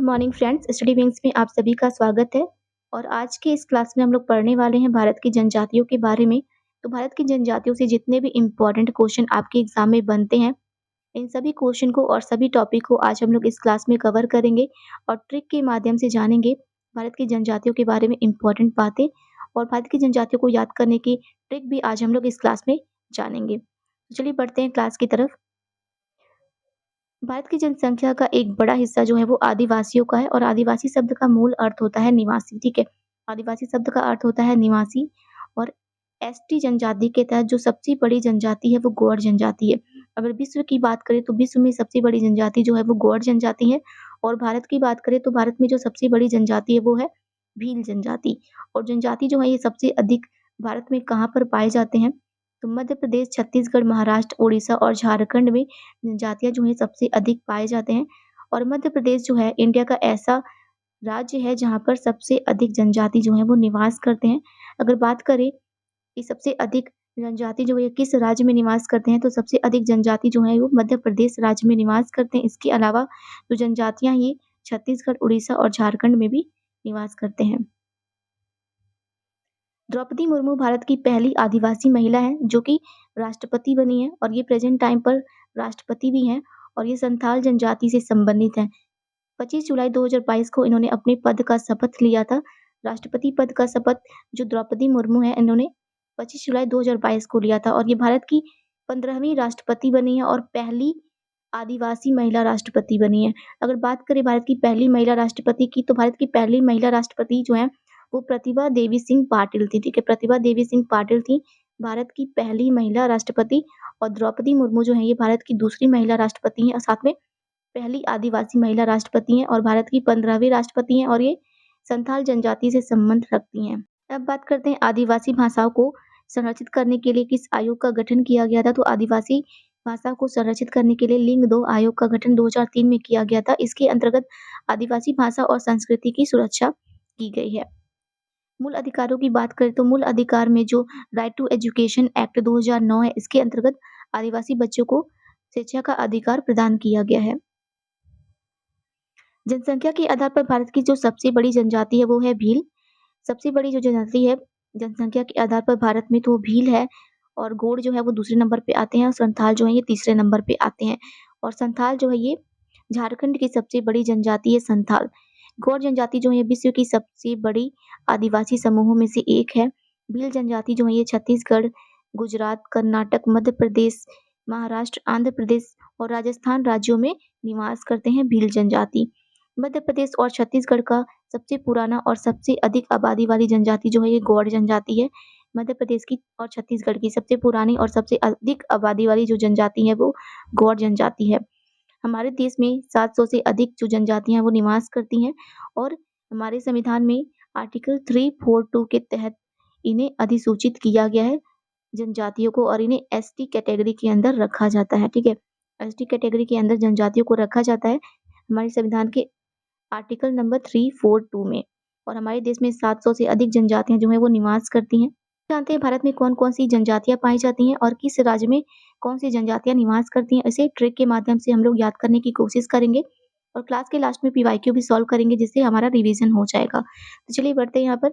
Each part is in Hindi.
मॉर्निंग फ्रेंड्स, स्टडी विंग्स में आप सभी का स्वागत है। और आज के इस क्लास में हम लोग पढ़ने वाले हैं भारत की जनजातियों के बारे में। तो भारत की जनजातियों से जितने भी इम्पोर्टेंट क्वेश्चन आपके एग्जाम में बनते हैं, इन सभी क्वेश्चन को और सभी टॉपिक को आज हम लोग इस क्लास में कवर करेंगे और ट्रिक के माध्यम से जानेंगे भारत की जनजातियों के बारे में इम्पोर्टेंट बातें। और भारत की जनजातियों को याद करने की ट्रिक भी आज हम लोग इस क्लास में जानेंगे। तो चलिए बढ़ते हैं क्लास की तरफ। भारत की जनसंख्या का एक बड़ा हिस्सा जो है वो आदिवासियों का है और आदिवासी शब्द का मूल अर्थ होता है निवासी। ठीक है, आदिवासी शब्द का अर्थ होता है निवासी। और एसटी जनजाति के तहत जो सबसे बड़ी जनजाति है वो गोंड जनजाति है। अगर विश्व की बात करें तो विश्व में सबसे बड़ी जनजाति जो है वो गोंड जनजाति है। और भारत की बात करें तो भारत में जो सबसे बड़ी जनजाति है वो है भील जनजाति। और जनजाति जो है ये सबसे अधिक भारत में कहाँ पर पाए जाते हैं? तो मध्य प्रदेश, छत्तीसगढ़, महाराष्ट्र, उड़ीसा और झारखंड में जनजातियाँ जो हैं सबसे अधिक पाए जाते हैं। और मध्य प्रदेश जो है इंडिया का ऐसा राज्य है जहाँ पर सबसे अधिक जनजाति जो है वो निवास करते हैं। अगर बात करें कि सबसे अधिक जनजाति जो है किस राज्य में निवास करते हैं, तो सबसे अधिक जनजाति जो है वो मध्य प्रदेश राज्य में निवास करते हैं। इसके अलावा जो जनजातियाँ ये छत्तीसगढ़, उड़ीसा और झारखंड में भी निवास करते हैं। द्रौपदी मुर्मू भारत की पहली आदिवासी महिला हैं जो कि राष्ट्रपति बनी हैं और ये प्रेजेंट टाइम पर राष्ट्रपति भी हैं और ये संथाल जनजाति से संबंधित हैं। 25 जुलाई 2022 को इन्होंने अपने पद का शपथ लिया था। राष्ट्रपति पद का शपथ जो द्रौपदी मुर्मू हैं इन्होंने 25 जुलाई 2022 को लिया था और ये भारत की 15वीं राष्ट्रपति बनी है और पहली आदिवासी महिला राष्ट्रपति बनी है। अगर बात करें भारत की पहली महिला राष्ट्रपति की, तो भारत की पहली महिला राष्ट्रपति जो है वो प्रतिभा देवी सिंह पाटिल थी। ठीक है, प्रतिभा देवी सिंह पाटिल थी भारत की पहली महिला राष्ट्रपति। और द्रौपदी मुर्मू जो है ये भारत की दूसरी महिला राष्ट्रपति हैं और साथ में पहली आदिवासी महिला राष्ट्रपति हैं और भारत की 15वीं राष्ट्रपति हैं और ये संथाल जनजाति से संबंध रखती हैं। अब बात करते हैं आदिवासी भाषाओं को संरक्षित करने के लिए किस आयोग का गठन किया गया था। तो आदिवासी भाषा को संरक्षित करने के लिए लिंग 2 आयोग का गठन 2003 में किया गया था। इसके अंतर्गत आदिवासी भाषा और संस्कृति की सुरक्षा की गई है। मूल अधिकारों की बात करें तो मूल अधिकार में जो राइट टू एजुकेशन एक्ट 2009 है, इसके अंतर्गत आदिवासी बच्चों को शिक्षा का अधिकार प्रदान किया गया है। जनसंख्या के आधार पर भारत की जो सबसे बड़ी जनजाति है वो है भील। सबसे बड़ी जो जनजाति है जनसंख्या के आधार पर भारत में तो वो भील है और गोंड जो है वो दूसरे नंबर पे आते हैं और संथाल जो है ये तीसरे नंबर पे आते हैं। और संथाल जो है ये झारखंड की सबसे बड़ी जनजाति है संथाल। गोंड जनजाति जो है विश्व की सबसे बड़ी आदिवासी समूहों में से एक है। भील जनजाति जो है ये छत्तीसगढ़, गुजरात, कर्नाटक, मध्य प्रदेश, महाराष्ट्र, आंध्र प्रदेश और राजस्थान राज्यों में निवास करते हैं भील जनजाति। मध्य प्रदेश और छत्तीसगढ़ का सबसे पुराना और सबसे अधिक आबादी वाली जनजाति जो है ये गोंड जनजाति है। मध्य प्रदेश की और छत्तीसगढ़ की सबसे पुरानी और सबसे अधिक आबादी वाली जो जनजाति है वो गोंड जनजाति है। हमारे देश में 700 से अधिक जो जनजातियां वो निवास करती हैं और हमारे संविधान में आर्टिकल 342 के तहत इन्हें अधिसूचित किया गया है जनजातियों को और इन्हें एसटी कैटेगरी के अंदर रखा जाता है। ठीक है, एसटी कैटेगरी के अंदर जनजातियों को रखा जाता है हमारे संविधान के आर्टिकल नंबर 342 में। और हमारे देश में 700 से अधिक जनजातियां जो है वो निवास करती हैं। जानते हैं भारत में कौन कौन सी जनजातियां पाई जाती हैं और किस राज्य में कौन सी जनजातियां निवास करती हैं। इसे ट्रिक के माध्यम से हम लोग याद करने की कोशिश करेंगे और क्लास के लास्ट में पीवाईक्यू भी सॉल्व करेंगे जिससे हमारा रिवीजन हो जाएगा। तो चलिए बढ़ते हैं यहाँ पर।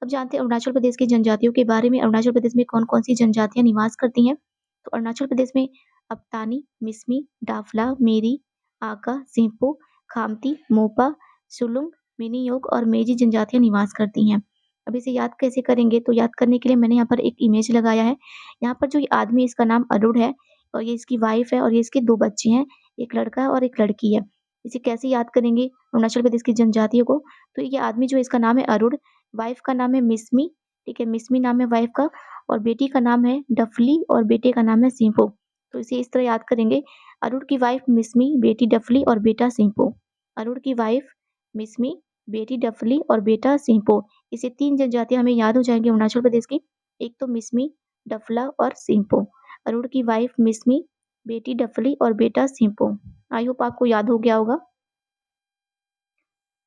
अब जानते हैं अरुणाचल प्रदेश की जनजातियों के बारे में। अरुणाचल प्रदेश में कौन कौन सी जनजातियां निवास करती हैं। तो अरुणाचल प्रदेश में अप्तानी, मिसमी, डाफला, मेरी, आका, सिंपो, खामती, मोपा, सुलुंग, मिनीयोग और मेजी जनजातियां निवास करती हैं। अब इसे याद कैसे करेंगे, तो याद करने के लिए मैंने यहाँ पर एक इमेज लगाया है। यहाँ पर जो ये आदमी इसका नाम अरुण है और ये इसकी वाइफ है और ये इसके 2 बच्चे हैं, एक लड़का है और एक लड़की है। इसे कैसे याद करेंगे अरुणाचल प्रदेश की जनजातियों को, तो ये आदमी जो है इसका नाम है अरुण, वाइफ का नाम है मिसमी। ठीक है, मिसमी नाम है वाइफ का और बेटी का नाम है डफली और बेटे का नाम है सिंपो। तो इसे इस तरह याद करेंगे, अरुण की वाइफ मिसमी, बेटी डफली और बेटा सिंपो। अरुण की वाइफ मिसमी, बेटी डफली और बेटा सिंपो। इसे 3 जनजातियां हमें याद हो जाएंगी अरुणाचल प्रदेश की। एक तो मिसमी, डफला और सिंपो। अरुण की वाइफ मिसमी, बेटी डफली और बेटा सिंपो। आई होप आपको याद हो गया होगा।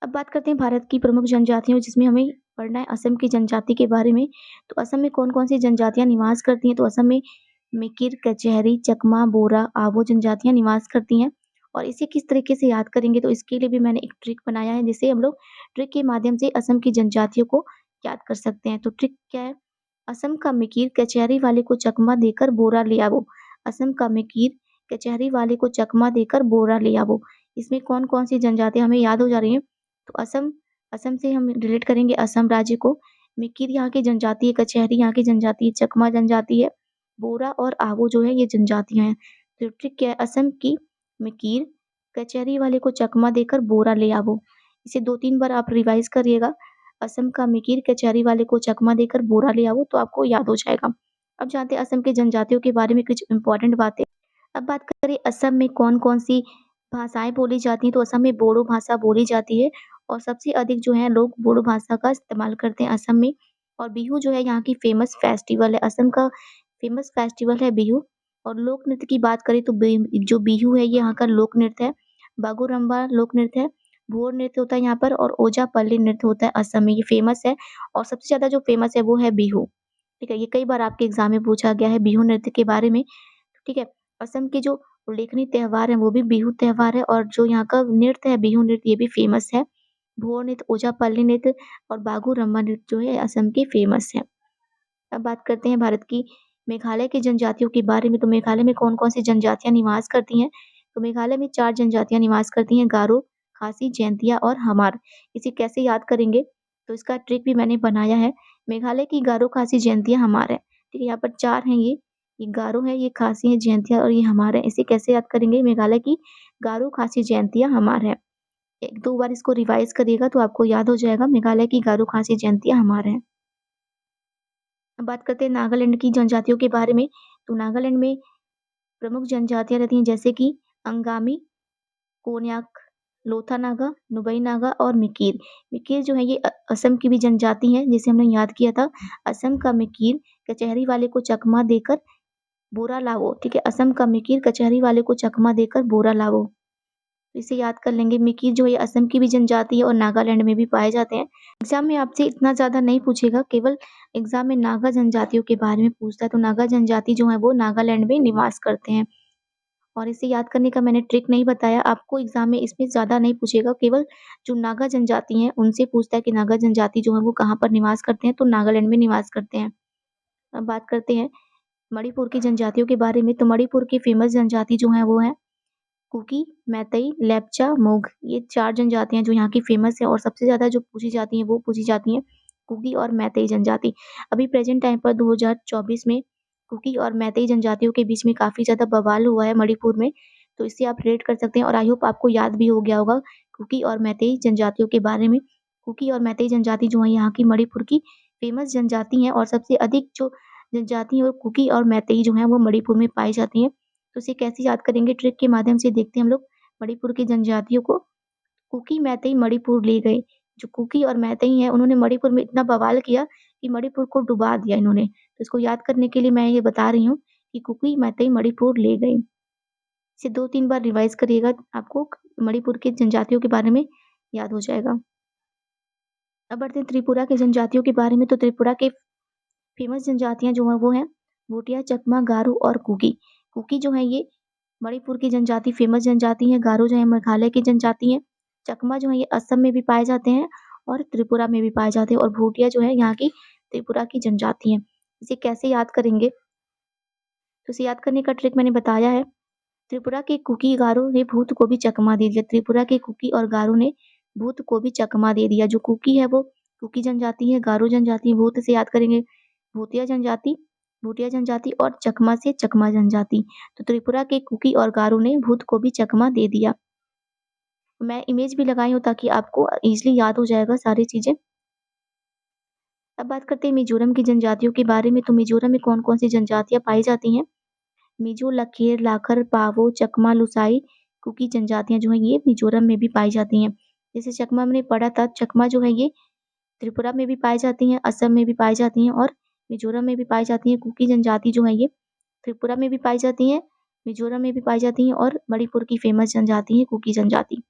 अब बात करते हैं भारत की प्रमुख जनजातियों जिसमें हमें पढ़ना है असम की जनजाति के बारे में। तो असम में कौन कौन सी जनजातियां निवास करती हैं। तो असम में मिकिर, कचहरी, चकमा, बोरा, आवो जनजातियां निवास करती हैं। और इसे किस तरीके से याद करेंगे तो इसके लिए भी मैंने एक ट्रिक बनाया है जिससे हम लोग ट्रिक के माध्यम से असम की जनजातियों को याद कर सकते हैं। तो ट्रिक क्या है? असम का मिकीर कचहरी वाले को चकमा देकर बोरा ले आवो। असम का मिकीर कचहरी वाले को चकमा देकर बोरा ले आवो। इसमें कौन-कौन सी जनजातियाँ हमें याद हो जा रही हैं? तो असम असम से हम रिलेट करेंगे असम राज्य को। मिकिर यहाँ की जनजाति है, कचहरी यहाँ की जनजाति है, चकमा जनजाति है, बोरा और आवो जो है ये जनजातियाँ हैं। तो ट्रिक क्या है? असम की मिकिर कचहरी वाले को चकमा देकर बोरा ले आवो। इसे 2-3 बार आप रिवाइज़ करिएगा। असम का मिकिर कचहरी वाले को चकमा देकर बोरा ले आवो तो आपको याद हो जाएगा। अब जानते हैं असम के जनजातियों के बारे में कुछ इम्पोर्टेंट बातें। अब बात करें असम में कौन-कौन सी भाषाएँ बोली जाती हैं, तो असम में बोडो भाषा बोली जाती है और सबसे अधिक जो है लोग बोडो भाषा का इस्तेमाल करते हैं असम में। और बिहू जो है यहाँ की फ़ेमस फेस्टिवल है, असम का फ़ेमस फेस्टिवल है बिहू। और लोक नृत्य की बात करें तो जो बिहू है ये यहाँ का लोक नृत्य है। बागुरम्बा लोक नृत्य है, भोर नृत्य होता है यहाँ पर और ओजा पल्ली नृत्य होता है असम में, ये फ़ेमस है और सबसे ज़्यादा जो फ़ेमस है वो है बिहू। ठीक है, ये कई बार आपके एग्ज़ाम में पूछा गया है बिहू नृत्य के बारे में। ठीक है, असम के जो उल्लेखनीय त्योहार हैं वो भी बिहू त्योहार है और जो यहाँ का नृत्य है बिहू नृत्य ये भी फ़ेमस है। भोर नृत्य, ओजापल्ली नृत्य और बागुरम्बा नृत्य जो है असम के फ़ेमस है। अब बात करते हैं भारत की मेघालय की जनजातियों के बारे में, तो मेघालय में कौन-कौन सी जनजातियाँ निवास करती हैं? तो मेघालय में 4 जनजातियाँ निवास करती हैं, गारो, खासी, जैंतिया और हमार। इसे कैसे याद करेंगे? तो इसका ट्रिक भी मैंने बनाया है। मेघालय की गारो, खासी, जैंतिया, हमार है। ठीक है, यहाँ पर 4 हैं ये गारो है, ये खासी है, जैंतिया और ये हमार है। इसे कैसे याद करेंगे? मेघालय की गारो, खासी, जैंतिया, हमार है। 1-2 बार इसको रिवाइज़ करिएगा तो आपको याद हो जाएगा, मेघालय की गारो, खासी, जैंतिया, हमार है। अब बात करते हैं नागालैंड की जनजातियों के बारे में, तो नागालैंड में प्रमुख जनजातियाँ रहती हैं जैसे कि अंगामी, कोन्याक, लोथा नागा, नुबई नागा और मिकिर। मिकिर जो है ये असम की भी जनजाति है जिसे हमने याद किया था। असम का मिकिर कचहरी वाले को चकमा देकर बोरा लावो, ठीक है? असम का मिकिर कचहरी वाले को चकमा देकर बोरा लावो। इसे याद कर लेंगे। मिकिर जो है असम की भी जनजाति है और नागालैंड में भी पाए जाते हैं। एग्ज़ाम में आपसे इतना ज़्यादा नहीं पूछेगा, केवल एग्ज़ाम में नागा जनजातियों के बारे में पूछता है, तो नागा जनजाति जो है वो नागालैंड में निवास करते हैं। और इसे याद करने का मैंने ट्रिक नहीं बताया, आपको एग्ज़ाम में इसमें ज़्यादा नहीं पूछेगा, केवल जो नागा जनजाति हैं उनसे पूछता है कि नागा जनजाति जो है वो कहाँ पर निवास करते हैं, तो नागालैंड में निवास करते हैं। अब बात करते हैं मणिपुर की जनजातियों के बारे में, तो मणिपुर की फ़ेमस जनजाति जो है वो है कुकी, मैतेई, लेप्चा, मोग। ये 4 जनजातियाँ जो यहाँ की फ़ेमस है और सबसे ज़्यादा जो पूछी जाती हैं वो पूछी जाती हैं कुकी और मैतेई जनजाति। अभी प्रेज़ेंट टाइम पर 2024 में कुकी और मैतेई जनजातियों के बीच में काफ़ी ज़्यादा बवाल हुआ है मणिपुर में, तो इससे आप रिलेट कर सकते हैं और आई होप आपको याद भी हो गया होगा कुकी और मैतेई जनजातियों के बारे में। कुकी और मैतेई जनजाति जो है यहाँ की मणिपुर की फ़ेमस जनजाति हैं और सबसे अधिक जो जनजाति और कुकी और मैतेई जो हैं वो मणिपुर में पाई जाती हैं। तो इसे कैसे याद करेंगे? ट्रिक के माध्यम से देखते हैं हम लोग मणिपुर की जनजातियों को। कुकी, मैतेई मणिपुर ले गए। जो कुकी और मैतेई हैं उन्होंने मणिपुर में इतना बवाल किया कि मणिपुर को डुबा दिया इन्होंने। तो इसको याद करने के लिए मैं ये बता रही हूँ कि कुकी, मैतेई मणिपुर ले गए। इसे 2-3 बार रिवाइज़ करिएगा, आपको मणिपुर की जनजातियों के बारे में याद हो जाएगा। अब बढ़ते हैं त्रिपुरा की जनजातियों के बारे में, तो त्रिपुरा के फ़ेमस जनजातियाँ जो हैं वो हैं भूटिया, चकमा, गारो और कुकी। कुकी जो है ये मणिपुर की जनजाति फ़ेमस जनजाति है, गारो जो है मेघालय की जनजाति है, चकमा जो है ये असम में भी पाए जाते हैं और त्रिपुरा में भी पाए जाते हैं और भूटिया जो है यहाँ की त्रिपुरा की जनजाति है। इसे कैसे याद करेंगे? तो इसे याद करने का ट्रिक मैंने बताया है। त्रिपुरा के कुकी, गारो ने भूत को भी चकमा दे दिया। त्रिपुरा के कुकी और गारो ने भूत को भी चकमा दे दिया। जो कुकी है वो कुकी जनजाति है, गारो जनजाति, भूत से याद करेंगे भूतिया जनजाति, भूटिया जनजाति और चकमा से चकमा जनजाति। तो त्रिपुरा के कुकी और गारो ने भूत को भी चकमा दे दिया। मैं इमेज भी लगाई हूँ ताकि आपको ईज़िली याद हो जाएगा सारी चीज़ें। अब बात करते हैं मिज़ोरम की जनजातियों के बारे में, तो मिज़ोरम में कौन-कौन सी जनजातियाँ पाई जाती हैं? मिज़ो, लखेर, लाखर, पावो, चकमा, लुसाई, कुकी जनजातियाँ जो हैं ये मिज़ोरम में भी पाई जाती हैं। जैसे चकमा हमने पढ़ा था, चकमा जो है ये त्रिपुरा में भी पाई जाती हैं, असम में भी पाई जाती हैं और मिज़ोरम में भी पाई जाती हैं। कुकी जनजाति जो है ये त्रिपुरा में भी पाई जाती हैं, मिज़ोरम में भी पाई जाती हैं और मणिपुर की फ़ेमस जनजाति है कुकी जनजाति।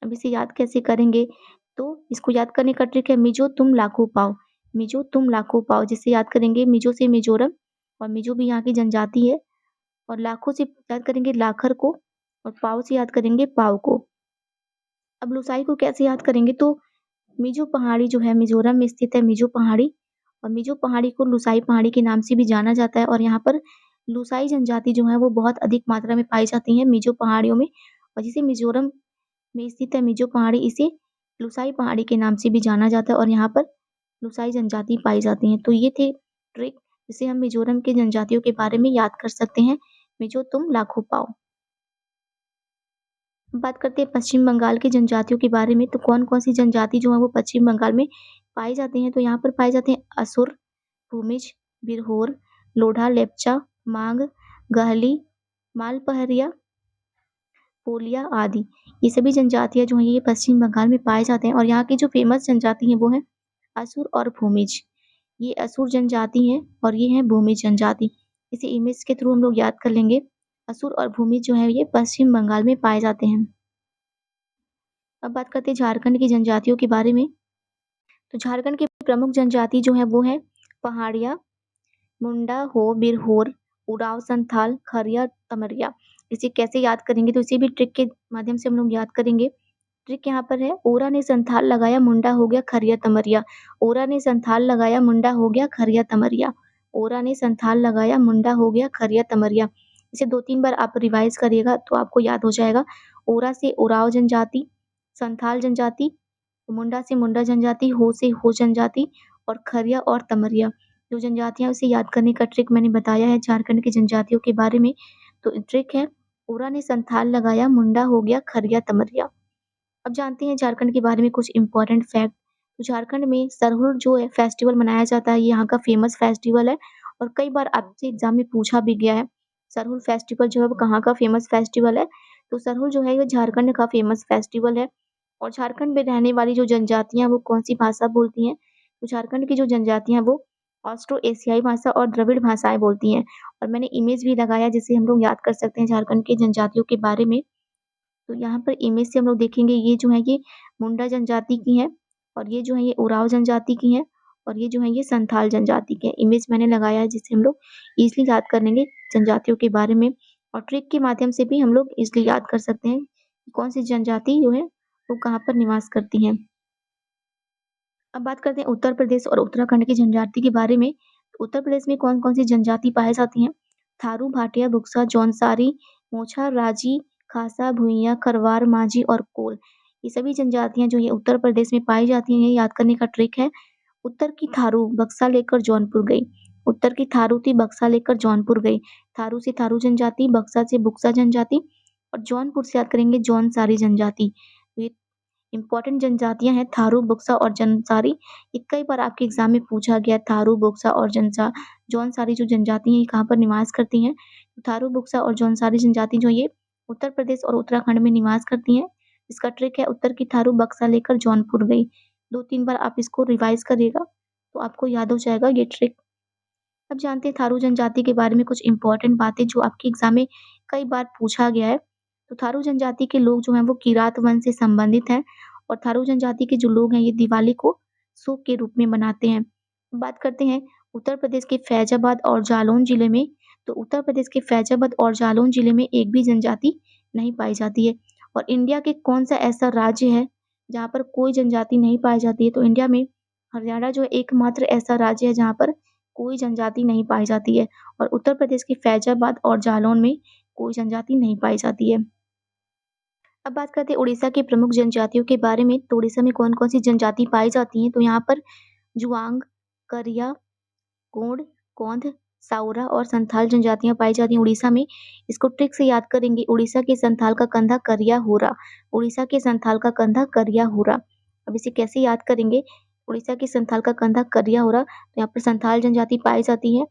अब इसे याद कैसे करेंगे? तो इसको याद करने का ट्रिक है मिज़ो तुम लाखों पाओ, मिज़ो तुम लाखों पाओ। जिसे याद करेंगे मिज़ो से मिज़ोरम और मिज़ो भी यहाँ की जनजाति है और लाखों से याद करेंगे लाखर को और पाव से याद करेंगे पाव को। अब लुसाई को कैसे याद करेंगे, तो मिज़ो पहाड़ी जो है मिज़ोरम में स्थित है मिज़ो पहाड़ी, और मिज़ो पहाड़ी को लुसाई पहाड़ी के नाम से भी जाना जाता है, और यहाँ पर लुसाई जनजाति जो है वो बहुत अधिक मात्रा में पाई जाती है मिज़ो पहाड़ियों में, और जिसे मिज़ोरम में स्थित है मिज़ो पहाड़ी, इसे लुसाई पहाड़ी के नाम से भी जाना जाता है, और यहाँ पर लुसाई जनजाति पाई जाती है। तो ये थे ट्रिक जिसे हम मिज़ोरम के जनजातियों के बारे में याद कर सकते हैं। मिज़ो तुम लाखों पाओ। बात करते हैं पश्चिम बंगाल की जनजातियों के बारे में, तो कौन-कौन सी जनजाति जो है वो पश्चिम बंगाल में पाई जाती हैं, तो यहाँ पर पाए जाते हैं असुर, भूमिज, बिरहोर, लोढ़ा, लेप्चा, मांग, गहली, मालपहरिया, कोलिया आदि। ये सभी जनजातियाँ जो हैं ये पश्चिम बंगाल में पाए जाते हैं, और यहाँ की जो फेमस जनजाति है वो है असुर और भूमिज। ये असुर जनजाति है और ये है भूमिज जनजाति। इसे इमेज के थ्रू हम लोग याद कर लेंगे। असुर और भूमिज जो है ये पश्चिम बंगाल में पाए जाते हैं। अब बात करते हैं झारखंड की जनजातियों के बारे में। तो झारखंड की प्रमुख जनजाति जो है वो है पहाड़िया, मुंडा, हो, बिरहोर, उरांव, संथाल, खरिया, तमरिया। इसे कैसे याद करेंगे, तो इसे भी ट्रिक के माध्यम से हम लोग याद करेंगे। ट्रिक यहाँ पर है, ओरा ने संथाल लगाया मुंडा हो गया खरिया तमरिया। ओरा ने संथाल लगाया मुंडा हो गया खरिया तमरिया। ओरा ने संथाल लगाया मुंडा हो गया खरिया तमरिया। इसे 2-3 बार आप रिवाइज करिएगा तो आपको याद हो जाएगा। ओरा से उरांव जनजाति, संथाल जनजाति, मुंडा से मुंडा जनजाति, हो से हो जनजाति, और खरिया और तमरिया। जो जनजातियाँ उसे याद करने का ट्रिक मैंने बताया है झारखंड की जनजातियों के बारे में। तो ट्रिक है, ओरा ने संथाल लगाया मुंडा हो गया खरिया तमरिया। अब जानते हैं झारखंड के बारे में कुछ इम्पोर्टेंट फैक्ट। तो झारखंड में सरहुल जो है फेस्टिवल मनाया जाता है, ये यहाँ का फेमस फेस्टिवल है, और कई बार आपसे एग्जाम में पूछा भी गया है। सरहुल फेस्टिवल जो है वो कहाँ का फेमस फेस्टिवल है, तो सरहुल जो है ये झारखंड का फेमस फेस्टिवल है। और झारखंड में रहने वाली जो जनजातियाँ वो कौन सी भाषा बोलती हैं, तो झारखंड की जो जनजातियाँ वो ऑस्ट्रो एशियाई भाषा और द्रविड़ भाषाएं बोलती हैं। और मैंने इमेज भी लगाया जिसे हम लोग याद कर सकते हैं झारखंड की जनजातियों के बारे में। तो यहाँ पर इमेज से हम लोग देखेंगे, ये जो है ये मुंडा जनजाति की है, और ये जो है ये उरांव जनजाति की है, और ये जो है ये संथाल जनजाति के हैं। इमेज मैंने लगाया है जिससे हम लोग इजीली याद कर लेंगे जनजातियों के बारे में, और ट्रिक के माध्यम से भी हम लोग इजीली याद कर सकते हैं कि कौन सी जनजाति जो है वो कहाँ पर निवास करती है। अब बात करते हैं उत्तर प्रदेश और उत्तराखंड की जनजाति के बारे में। तो उत्तर प्रदेश में कौन-कौन सी जनजाति पाई जाती हैं? थारू, भाटिया, बुक्सा, जौनसारी, मोछा, राजी, खासा, भुइयां, खरवार, माझी और कोल। ये सभी जनजातियां जो है उत्तर प्रदेश में पाई जाती हैं। ये याद करने का ट्रिक है। उत्तर की थारू बक्सा लेकर जौनपुर गई। उत्तर की थारू थी बक्सा लेकर जौनपुर गई। थारू से थारू जनजाति, बक्सा से बुक्सा जनजाति, और जौनपुर से याद करेंगे जौनसारी जनजाति। ये इम्पोर्टेंट जनजातियाँ हैं थारू, बुक्सा और जौनसारी। ये कई बार आपके एग्ज़ाम में पूछा गया है, थारू, बुक्सा और जौनसारी जो जनजाति हैं ये कहाँ पर निवास करती हैं? तो थारू, बुक्सा और जौनसारी जनजाति जो ये उत्तर प्रदेश और उत्तराखंड में निवास करती हैं। इसका ट्रिक है, उत्तर की थारू बक्सा लेकर जौनपुर गई। 2-3 बार आप इसको रिवाइज़ करिएगा तो आपको याद हो जाएगा ये ट्रिक। अब जानते हैं थारू जनजाति के बारे में कुछ इम्पोर्टेंट बातें जो आपके एग्ज़ाम में कई बार पूछा गया है। तो थारू जनजाति के लोग जो हैं वो किरात वंश से संबंधित हैं, और थारू जनजाति के जो लोग हैं ये दिवाली को शोक के रूप में मनाते हैं। बात करते हैं उत्तर प्रदेश के फैज़ाबाद और जालौन जिले में। तो उत्तर प्रदेश के फैज़ाबाद और जालौन जिले में एक भी जनजाति नहीं पाई जाती है। और इंडिया के कौन-सा ऐसा राज्य है जहाँ पर कोई जनजाति नहीं पाई जाती है? तो इंडिया में हरियाणा जो है एकमात्र ऐसा राज्य है जहाँ पर कोई जनजाति नहीं पाई जाती है, और उत्तर प्रदेश के फैज़ाबाद और जालौन में कोई जनजाति नहीं पाई जाती है। अब बात करते हैं उड़ीसा की प्रमुख जनजातियों के बारे में। तो उड़ीसा में कौन-कौन सी जनजाति पाई जाती हैं? तो यहाँ पर जुआंग, करिया, गोंड, गोंड, साउरा और संथाल जनजातियाँ पाई जाती हैं उड़ीसा में। इसको ट्रिक से याद करेंगे, उड़ीसा के संथाल का कंधा करिया होरा। उड़ीसा के संथाल का कंधा करिया होरा। अब इसे कैसे याद करेंगे? उड़ीसा के संथाल का कंधा करिया होरा, तो यहाँ पर संथाल जनजाति पाई जाती है।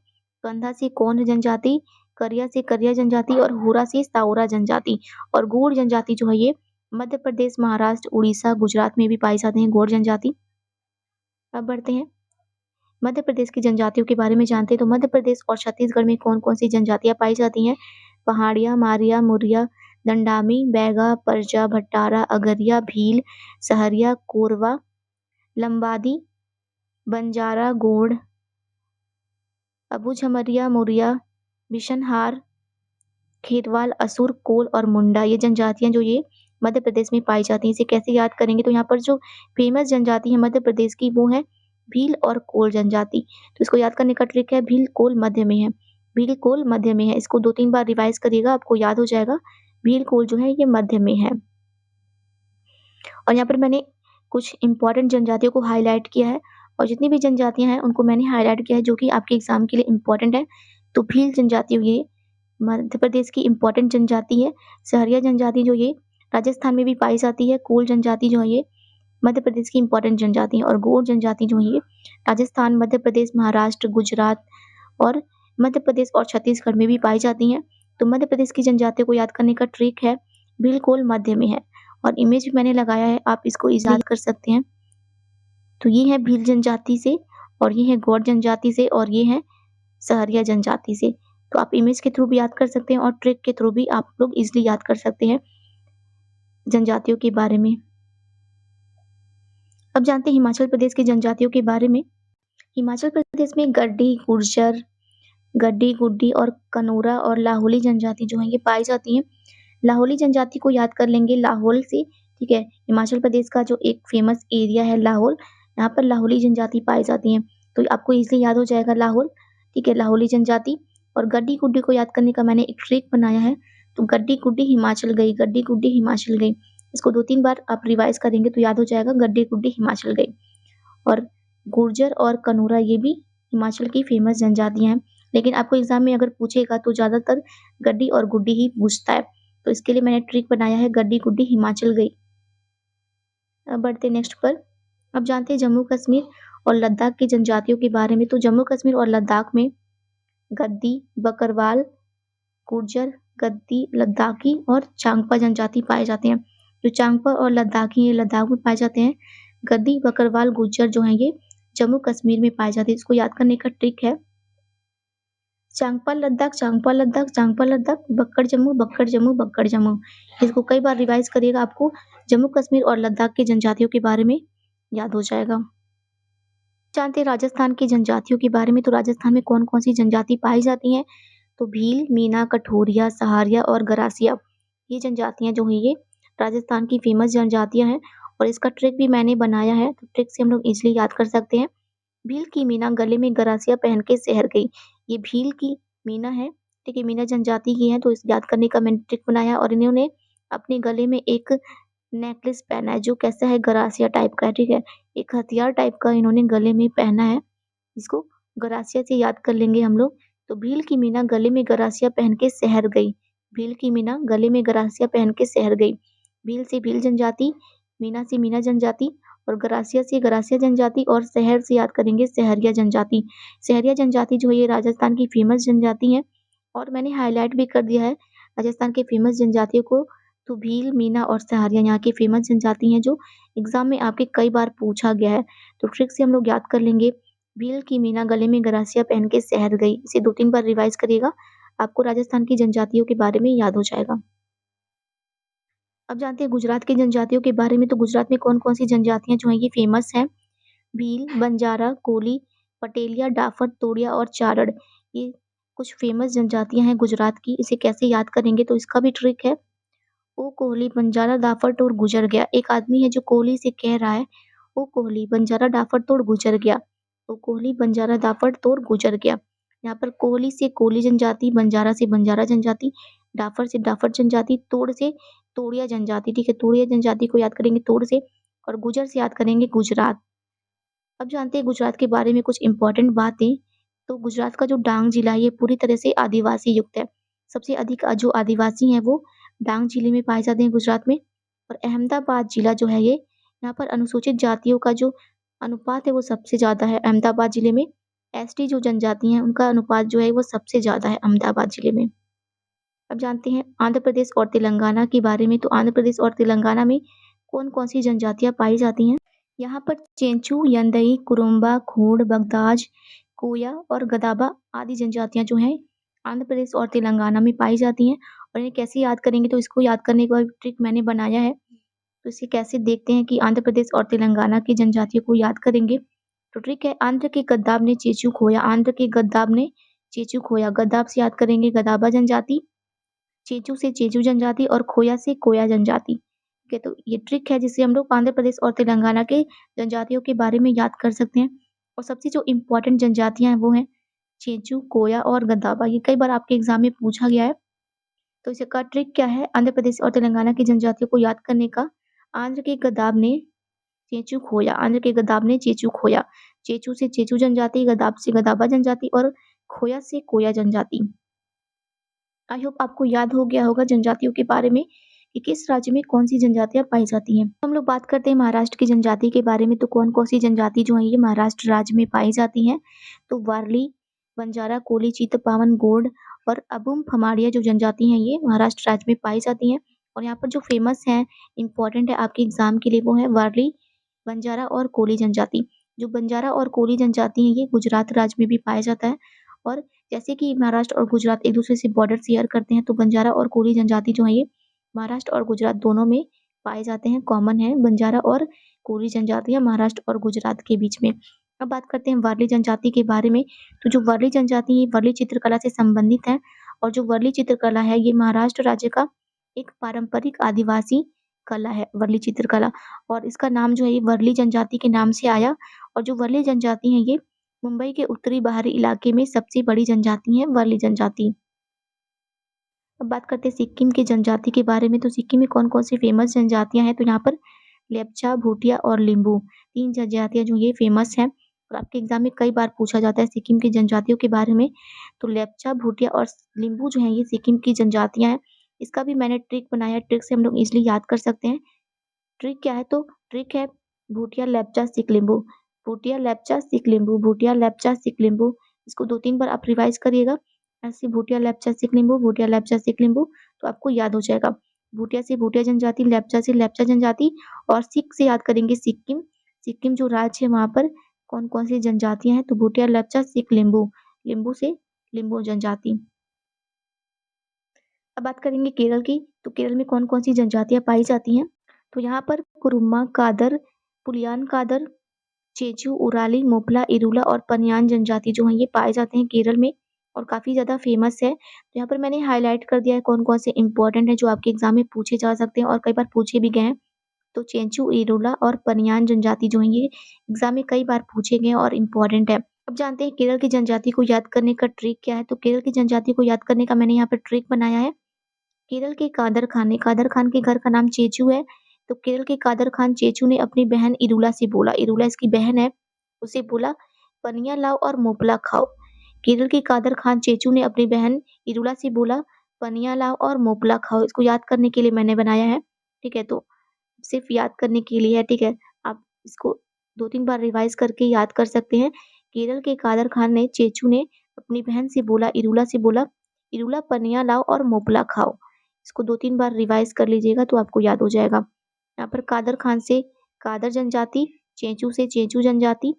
कंधा से गोंड जनजाति, करिया से करिया जनजाति और होरा से साउरा जनजाति। और गोंड जनजाति जो है ये मध्य प्रदेश, महाराष्ट्र, उड़ीसा, गुजरात में भी पाई जाती हैं गोंड जनजाति। अब बढ़ते हैं मध्य प्रदेश की जनजातियों के बारे में जानते हैं। तो मध्य प्रदेश और छत्तीसगढ़ में कौन-कौन सी जनजातियाँ पाई जाती हैं? पहाड़िया, मारिया, मुरिया, दंडामी, बैगा, परजा, भट्टारा, अगरिया, भील, सहरिया, कोरवा, लंबादी, बंजारा, गोंड, अबूझमरिया, मुरिया, बिशनहार, खेरवाल, असुर, कोल और मुंडा ये जनजातियाँ जो ये मध्य प्रदेश में पाई जाती हैं। इसे कैसे याद करेंगे? तो यहाँ पर जो फेमस जनजाति है मध्य प्रदेश की वो है भील और कोल जनजाति। तो इसको याद करने का ट्रिक है भील, कोल मध्य में है। भील, कोल मध्य में है। इसको 2-3 बार रिवाइज़ करिएगा आपको याद हो जाएगा। भील, कोल जो है ये मध्य में है। और यहाँ पर मैंने कुछ इम्पोर्टेंट जनजातियों को हाइलाइट किया है और जितनी भी जनजातियाँ हैं उनको मैंने हाइलाइट किया है जो कि आपके एग्ज़ाम के लिए इम्पोर्टेंट है। तो भील जनजाति ये मध्य प्रदेश की इम्पोर्टेंट जनजाति है। सहरिया जनजाति जो ये राजस्थान में भी पाई जाती है। कोल जनजाति जो है ये मध्य प्रदेश की इम्पोर्टेंट जनजाति है और गोंड जनजाति जो है ये राजस्थान, मध्य प्रदेश, महाराष्ट्र, गुजरात और मध्य प्रदेश और छत्तीसगढ़ में भी पाई जाती हैं। तो मध्य प्रदेश की जनजातियों को याद करने का ट्रिक है भील, कोल मध्य में है और इमेज भी मैंने लगाया है, आप इसको इज़िली याद कर सकते हैं। तो ये है भील जनजाति से और ये है गौड़ जनजाति से और ये है सहरिया जनजाति से। तो आप इमेज के थ्रू भी याद कर सकते हैं और ट्रिक के थ्रू भी आप लोग इज़िली याद कर सकते हैं जनजातियों के बारे में। अब जानते हैं हिमाचल प्रदेश की जनजातियों के बारे में। हिमाचल प्रदेश में गड्डी, गुर्जर, गड्डी, गुड्डी और कनोरा और लाहौली जनजाति जो है ये पाई जाती हैं। लाहौली जनजाति को याद कर लेंगे लाहौल से, ठीक है। हिमाचल प्रदेश का जो एक फेमस एरिया है लाहौल, यहाँ पर लाहौली जनजाति पाई जाती हैं। तो आपको इज़िली याद हो जाएगा लाहौल, ठीक है, लाहौली जनजाति। और गड्डी गुड्डी को याद करने का मैंने एक ट्रिक बनाया है। तो गड्डी गुड्डी हिमाचल गई, गड्डी गुड्डी हिमाचल गई। इसको 2-3 बार आप रिवाइज़ करेंगे तो याद हो जाएगा गड्डी गुड्डी हिमाचल गई। और गुर्जर और कनोरा ये भी हिमाचल की फेमस जनजातियाँ हैं। लेकिन आपको एग्ज़ाम में अगर पूछेगा तो ज़्यादातर गड्डी और गुड्डी ही पूछता है। तो इसके लिए मैंने ट्रिक बनाया है गड्डी गुड्डी हिमाचल गई। अब बढ़ते नेक्स्ट पर। अब जानते हैं जम्मू कश्मीर और लद्दाख की जनजातियों के बारे में। तो जम्मू कश्मीर और लद्दाख में गद्दी, बकरवाल, गुर्जर, गद्दी, लद्दाखी और चांगपा जनजाति पाए जाते हैं। जो चांगपा और लद्दाखी ये लद्दाख में पाए जाते हैं। गद्दी, बकरवाल, गुर्जर जो हैं ये जम्मू कश्मीर में पाए जाते हैं। इसको याद करने का ट्रिक है चांगपा लद्दाख, चांगपा लद्दाख, चांगपा लद्दाख, बक्कड़ जम्मू, बक्कड़ जम्मू, बक्कड़ जम्मू। इसको कई बार रिवाइज़ करिएगा, आपको जम्मू कश्मीर और लद्दाख की जनजातियों के बारे में याद हो जाएगा। जानते हैं राजस्थान की जनजातियों के बारे में। तो राजस्थान में कौन-कौन सी जनजाति पाई जाती हैं? तो भील, मीना, कठोरिया, सहारिया और गरासिया ये जनजातियाँ जो हैं ये राजस्थान की फेमस जनजातियाँ हैं और इसका ट्रिक भी मैंने बनाया है। तो ट्रिक से हम लोग इज़िली याद कर सकते हैं। भील की मीना गले में गरासिया पहन के शहर गई। ये भील की मीना है, ठीक है, मीना जनजाति की है। तो इस याद करने का मैंने ट्रिक बनाया और इन्होंने अपने गले में एक नेकलेस पहना है जो कैसा है गरासिया टाइप का है, ठीक है। एक हथियार टाइप का इन्होंने गले में पहना है, इसको गरासिया से याद कर लेंगे हम लोग। तो भील की मीना गले में गरासिया पहन के शहर गई। भील की मीना गले में गरासिया पहन के शहर गई। भील से भील जनजाति, मीना से मीना जनजाति और गरासिया से गरासिया जनजाति और शहर से याद करेंगे सहरिया जनजाति। सहरिया जनजाति जो है ये राजस्थान की फेमस जनजाति है और मैंने हाईलाइट भी कर दिया है राजस्थान के फेमस जनजातियों को। तो भील, मीना और सहारिया यहाँ की फेमस जनजाति हैं जो एग्ज़ाम में आपके कई बार पूछा गया है। तो ट्रिक से हम लोग याद कर लेंगे भील की मीना गले में गरासिया पहन के शहर गई। इसे 2-3 बार रिवाइज़ करिएगा, आपको राजस्थान की जनजातियों के बारे में याद हो जाएगा। अब जानते हैं गुजरात की जनजातियों के बारे में। तो गुजरात में कौन-कौन सी जनजातियाँ जो हैं ये फेमस हैं? भील, बंजारा, कोली, पटेलिया, डाफर, तोड़िया और चारण। ये कुछ फेमस जनजातियाँ हैं गुजरात की। इसे कैसे याद करेंगे? तो इसका भी ट्रिक है ओ कोहली बंजारा दाफर तोड़ गुजर गया। एक आदमी है जो कोहली से कह रहा है ओ कोहली बंजारा दाफर तोड़ गुजर गया। ओ कोहली बंजारा दाफर तोड़ गुजर गया। यहाँ पर कोहली से कोली जनजाति, बंजारा से बंजारा जनजाति, डाफर से डाफर जनजाति, तोड़ से तोड़िया जनजाति, ठीक है। तोड़िया जनजाति को याद करेंगे तोड़ से और गुजर से याद करेंगे गुजरात। अब जानते हैं गुजरात के बारे में कुछ इम्पोर्टेंट बातें। तो गुजरात का जो डांग जिला है ये पूरी तरह से आदिवासी युक्त है। सबसे अधिक जो आदिवासी हैं वो डांग जिले में पाए जाते हैं गुजरात में। और अहमदाबाद जिला जो है ये यहाँ पर अनुसूचित जातियों का जो अनुपात है वो सबसे ज़्यादा है अहमदाबाद जिले में। एसटी जो जनजाति हैं उनका अनुपात जो है वो सबसे ज़्यादा है अहमदाबाद जिले में। अब जानते हैं आंध्र प्रदेश और तेलंगाना के बारे में। तो आंध्र प्रदेश और तेलंगाना में कौन-कौन सी जनजातियाँ पाई जाती हैं? यहाँ पर चेंचू, यंदई, कुरुम्बा, खूड़, बगदाज, कोया और गदाबा आदि जनजातियाँ जो हैं आंध्र प्रदेश और तेलंगाना में पाई जाती हैं। और इन्हें कैसे याद करेंगे? तो इसको याद करने का ट्रिक मैंने बनाया है। तो इसे कैसे देखते हैं कि आंध्र प्रदेश और तेलंगाना की जनजातियों को याद करेंगे? तो ट्रिक है आंध्र के गद्दाब ने चेंचू खोया, आंध्र के गद्दाब ने चेंचू खोया। गद्दाब से याद करेंगे गदाबा जनजाति चेचू से चेचू जनजाति और खोया से कोया जनजाति। ठीक है, तो ये ट्रिक है जिससे हम लोग आंध्र प्रदेश और तेलंगाना के जनजातियों के बारे में याद कर सकते हैं। और सबसे जो इम्पोर्टेंट जनजातियाँ हैं वो हैं चेचू, कोया और गद्दाबा। ये कई बार आपके एग्ज़ाम में पूछा गया है। तो इसका ट्रिक क्या है आंध्र प्रदेश और तेलंगाना की जनजातियों को याद करने का? आंध्र के गद्दाब ने चेचू खोया, आंध्र के गद्दाब ने चेचू खोया। चेचू से चेचू जनजाति, गद्दाब से गद्दाबा जनजाति और खोया से कोया जनजाति। आई होप आपको याद हो गया होगा जनजातियों के बारे में कि किस राज्य में कौन सी जनजातियां पाई जाती हैं। हम लोग बात करते हैं महाराष्ट्र की जनजाति के बारे में, तो कौन कौन सी जनजाति जो है ये महाराष्ट्र राज्य में पाई जाती हैं। तो वारली, बंजारा, कोली, चित्पावन, गोंड और अबुम फमाड़िया जो जनजाति हैं ये महाराष्ट्र राज्य में पाई जाती हैं। और यहाँ पर जो फेमस है, इंपॉर्टेंट है आपके एग्जाम के लिए, वो है वारली, बंजारा और कोली जनजाति। जो बंजारा और कोली जनजाति है ये गुजरात राज्य में भी पाया जाता है। और जैसे कि महाराष्ट्र और गुजरात एक दूसरे से बॉर्डर शेयर करते हैं, तो बंजारा और कोली जनजाति जो है ये महाराष्ट्र और गुजरात दोनों में पाए जाते हैं, कॉमन है बंजारा और कोली जनजातियां महाराष्ट्र और गुजरात के बीच में। अब बात करते हैं वारली जनजाति के बारे में। तो जो वारली जनजाति है वर्ली चित्रकला से संबंधित है। और जो वर्ली चित्रकला है ये महाराष्ट्र राज्य का एक पारंपरिक आदिवासी कला है, वर्ली चित्रकला। और इसका नाम जो है ये वर्ली जनजाति के नाम से आया। और जो वर्ली जनजाति है ये मुंबई के उत्तरी बाहरी इलाके में सबसे बड़ी जनजाति है वर्ली जनजाति। अब बात करते हैं सिक्किम की जनजाति के बारे में। तो सिक्किम में कौन कौन सी फेमस जनजातियां हैं? तो यहाँ पर लेप्चा, भूटिया और लिम्बू, 3 जनजातियां जो ये फेमस हैं। और आपके एग्जाम में कई बार पूछा जाता है सिक्किम की जनजातियों के बारे में। तो लेप्चा, भूटिया और लिम्बू जो है ये सिक्किम की जनजातियां हैं। इसका भी मैंने ट्रिक बनाया है, ट्रिक से हम लोग इजिली याद कर सकते हैं। ट्रिक क्या है? तो ट्रिक है भूटिया, लेप्चा, सिकलिम्बू, भूटिया, लेप्चा, सिकलिम्बू, भूटिया, लेप्चा, सिकलिम्बू। इसको 2-3 बार आप रिवाइज करिएगा। ऐसे भूटिया, लेप्चा, सिकलिम्बू, भूटिया, लेप्चा, सिकलिम्बू, तो आपको याद हो जाएगा। भूटिया से भूटिया जनजाति, लेप्चा से लेप्चा जनजाति और सिक से याद करेंगे सिक्किम। सिक्किम जो राज्य है वहाँ पर कौन-कौन सी जनजातियाँ हैं? तो भूटिया, लेप्चा, सिक, लिम्बू, लिम्बू से लिम्बू जनजाति। अब बात करेंगे केरल की। तो केरल में कौन-कौन सी जनजातियाँ पाई जाती हैं? तो यहाँ पर कुरुम्मा, कादर, पुलियान कादर, चेचू, उराली, मोपला, इरूला और पनियान जनजाति जो हैं ये पाए जाते हैं केरल में और काफ़ी ज़्यादा फेमस है। तो यहाँ पर मैंने हाइलाइट कर दिया है कौन-कौन से इम्पोर्टेंट हैं जो आपके एग्ज़ाम में पूछे जा सकते हैं और कई बार पूछे भी गए हैं। तो चेंचू, इरूला और पनियान जनजाति जो हैं ये एग्ज़ाम में कई बार पूछे गए हैं और इम्पोर्टेंट है। अब जानते हैं केरल की जनजाति को याद करने का ट्रिक क्या है? तो केरल की जनजाति को याद करने का मैंने यहाँ पर ट्रिक बनाया है। केरल के कादर खान के घर का नाम चेचू है। तो केरल के कादर खान चेचू ने अपनी बहन इरूला से बोला, इरूला इसकी बहन है, उसे बोला पनिया लाओ और मोपला खाओ। केरल के कादर खान चेचू ने अपनी बहन इरूला से बोला पनिया लाओ और मोपला खाओ। इसको याद करने के लिए मैंने बनाया है। ठीक है, तो सिर्फ याद करने के लिए है, ठीक है। आप इसको 2-3 बार रिवाइज करके याद कर सकते हैं। केरल के कादर खान ने चेचू ने अपनी बहन से बोला, इरूला पनिया लाओ और मोपला खाओ। इसको 2-3 बार रिवाइज कर लीजिएगा तो आपको याद हो जाएगा। यहाँ पर कादर खान से कादर जनजाति, चेंचू से चेंचू जनजाति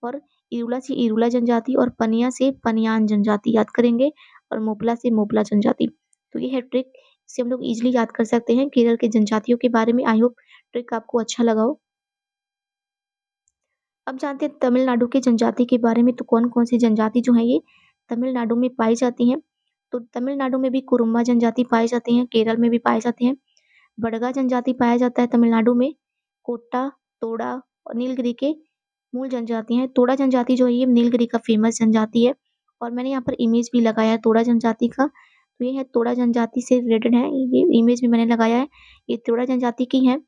और इरूला से इरूला जनजाति और पनिया से पनियान जनजाति याद करेंगे और मोपला से मोपला जनजाति। तो ये है ट्रिक, इससे हम लोग इजिली याद कर सकते हैं केरल के जनजातियों के बारे में। आई होप ट्रिक आपको अच्छा लगा हो। अब जानते हैं तमिलनाडु के जनजाति के बारे में। तो कौन-कौन सी जनजाति जो है ये तमिलनाडु में पाई जाती हैं? तो तमिलनाडु में भी कुरुम्बा जनजाति पाई जाती हैं, केरल में भी पाए जाते हैं। बड़गा जनजाति पाया जाता है तमिलनाडु में। कोट्टा, तोड़ा और नीलगिरी के मूल जनजाति हैं। तोड़ा जनजाति जो है ये नीलगिरी का फेमस जनजाति है और मैंने यहाँ पर इमेज भी लगाया है तोड़ा जनजाति का। तो ये है तोड़ा जनजाति से रिलेटेड है, ये इमेज भी मैंने लगाया है। ये तोड़ा जनजाति की है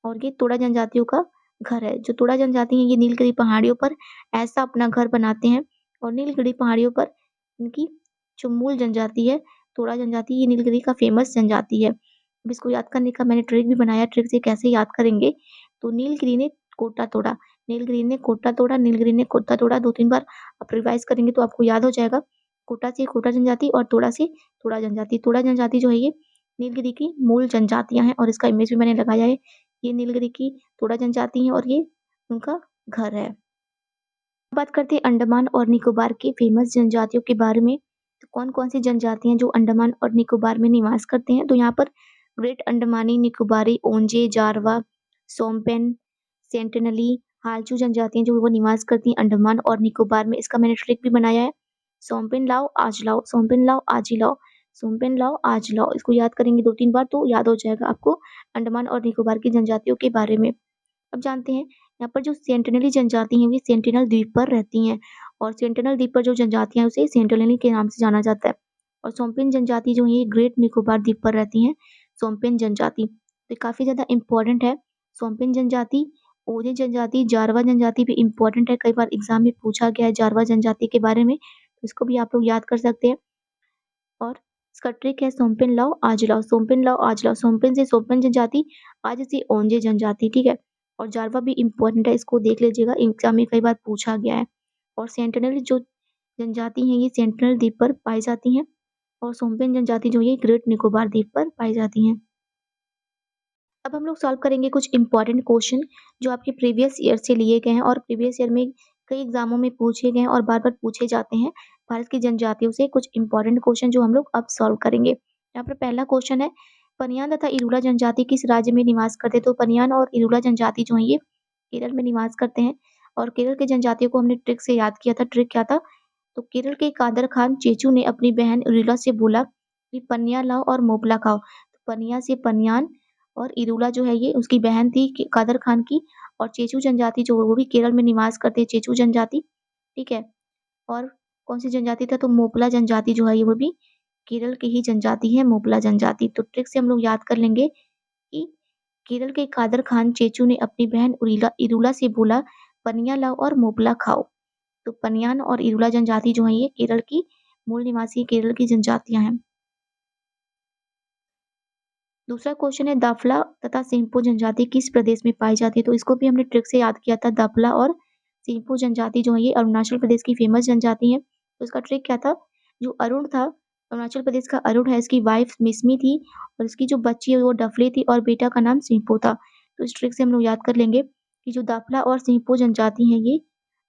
और ये तोड़ा जनजातियों का घर है। जो तोड़ा जनजाति है ये नीलगिरी पहाड़ियों पर ऐसा अपना घर बनाते हैं और नीलगिरी पहाड़ियों पर इनकी जो मूल जनजाति है, तोड़ा जनजाति, ये नीलगिरी का फेमस जनजाति है। अब इसको याद करने का मैंने ट्रिक भी बनाया, ट्रिक से कैसे याद करेंगे? तो नीलगिरी ने कोटा तोड़ा, नीलगिरी ने कोटा तोड़ा, नीलगिरी ने कोटा तोड़ा, 2-3 बार आप रिवाइज करेंगे तो आपको याद हो जाएगा। कोटा से कोटा जनजाति और तोड़ा से तोड़ा जनजाति। तोड़ा जनजाति जो है ये नीलगिरी की मूल जनजातियाँ हैं और इसका इमेज भी मैंने लगाया है। ये नीलगिरी की तोड़ा जनजाति है और ये उनका घर है। बात करते हैं अंडमान और निकोबार की फेमस जनजातियों के बारे में। तो कौन-कौन सी जनजातियाँ जो अंडमान और निकोबार में निवास करते हैं? तो यहाँ पर ग्रेट अंडमानी निकोबारी, ओंजे, जारवा, सोमपेन, सेंटिनली, हालचू जनजातियाँ जो वो निवास करती हैं अंडमान और निकोबार में। इसका मैंने ट्रिक भी बनाया है। सोमपेन लाओ, आज लाओ, सोमपेन लाओ, आज ही लाओ। सोमपेन लाओ, आज लाओ। इसको याद करेंगे 2-3 बार तो याद हो जाएगा आपको अंडमान और निकोबार की जनजातियों के बारे में। अब जानते हैं यहाँ पर जो सेंटिनली जनजाति हैं, वे सेंटिनल द्वीप पर रहती हैं और सेंटिनल द्वीप पर जो जनजातियां हैं उसे सेंटिनली के नाम से जाना जाता है। और सोमपेन जनजाति जो है ये ग्रेट निकोबार द्वीप पर रहती हैं, सोमपेन जनजाति। तो काफी ज्यादा इंपॉर्टेंट है सोमपेन जनजाति। ओरे जनजाति, जारवा जनजाति भी इंपॉर्टेंट है, कई बार एग्जाम में पूछा गया है जारवा जनजाति के बारे में, तो इसको भी आप लोग याद कर सकते हैं। और इसका ट्रिक है सोमपेन लाओ, आज लाओ, सोमपेन लाओ, आज लाओ। सोमपेन से सोमपेन जनजाति, आज से ओंजे जनजाति, ठीक है। और जारवा भी इंपॉर्टेंट है, इसको देख लीजिएगा, एग्जाम में कई बार पूछा गया है। और सेंटिनल जो जनजाति हैं ये सेंटिनल द्वीप पर पाई जाती हैं और सोमपेन जनजाति जो ये ग्रेट निकोबार द्वीप पर पाई जाती हैं। अब हम लोग सॉल्व करेंगे कुछ इंपॉर्टेंट क्वेश्चन जो आपके प्रीवियस ईयर से लिए गए हैं और प्रीवियस ईयर में कई एग्जामों में पूछे गए हैं और बार बार पूछे जाते हैं भारत की जनजातियों से कुछ इंपॉर्टेंट क्वेश्चन जो हम लोग अब सॉल्व करेंगे। यहाँ पर पहला क्वेश्चन है, पनियान तथा इरूला जनजाति किस राज्य में निवास करते? तो पनियान और इरूला जनजाति जो है ये केरल में निवास करते हैं और केरल के जनजातियों को हमने ट्रिक से याद किया था। ट्रिक क्या था? तो केरल के कादर खान चेचू ने अपनी बहन इरूला से बोला कि पनिया लाओ और मोपला खाओ। तो पनिया से पनियान और इरूला जो है ये उसकी बहन थी कादर खान की। और चेचू जनजाति जो वो भी केरल में निवास करते हैं, चेचू जनजाति, ठीक है। और कौन सी जनजाति था? तो मोपला जनजाति जो है ये वो भी केरल की ही जनजाति है, मोपला जनजाति। तो ट्रिक से हम लोग याद कर लेंगे कि केरल के कादर खान चेचू ने अपनी बहन इरूला से बोला पनिया लाओ और मोपला खाओ। तो पनियान और इरूला जनजाति जो है ये केरल की मूल निवासी केरल की जनजातियां हैं। दूसरा क्वेश्चन है, दाफला तथा सेम्पू जनजाति किस प्रदेश में पाई जाती है? तो इसको भी हमने ट्रिक से याद किया था। दाफला और सेम्पू जनजाति जो है ये अरुणाचल प्रदेश की फेमस जनजाति है। तो इसका ट्रिक क्या था? जो अरुण था, अरुणाचल प्रदेश का अरुण है, इसकी वाइफ मिसमी थी और इसकी जो बच्ची है वो डफली थी और बेटा का नाम सेम्पू था। तो इस ट्रिक से हम लोग याद कर लेंगे कि जो दाफला और सेम्पू जनजाति है ये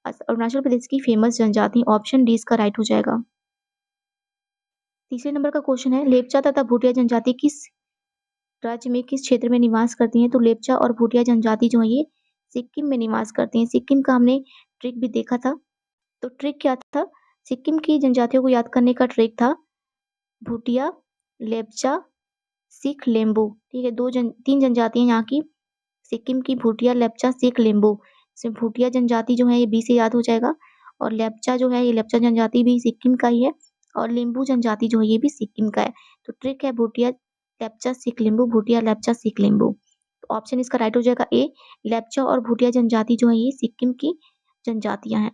अरुणाचल प्रदेश की फेमस जनजाति। ऑप्शन डी इसका राइट हो जाएगा। तीसरे नंबर का क्वेश्चन है, लेपचा तथा भूटिया जनजाति किस राज्य में किस क्षेत्र में निवास करती हैं? तो लेपचा और भूटिया जनजाति जो है ये सिक्किम में निवास करती हैं। सिक्किम का हमने ट्रिक भी देखा था। तो ट्रिक क्या था? सिक्किम की जनजातियों को याद करने का ट्रिक था भूटिया, लेपचा, सिख, लेम्बू, ठीक है। तीन जनजातियां यहाँ की, सिक्किम की भूटिया, लेपचा, सिख, लेम्बू। इसमें भूटिया जनजाति जो है ये बी से याद हो जाएगा और लेपचा जो है ये लेपचा जनजाति भी सिक्किम का ही है और लिम्बू जनजाति जो है ये भी सिक्किम का है। तो ट्रिक है भूटिया, लेपचा, सिख, लिम्बू, भूटिया, लेपचा, सिख, लिम्बू। तो ऑप्शन इसका राइट हो जाएगा ए। लेपचा और भूटिया जनजाति जो है ये सिक्किम की जनजातियां हैं।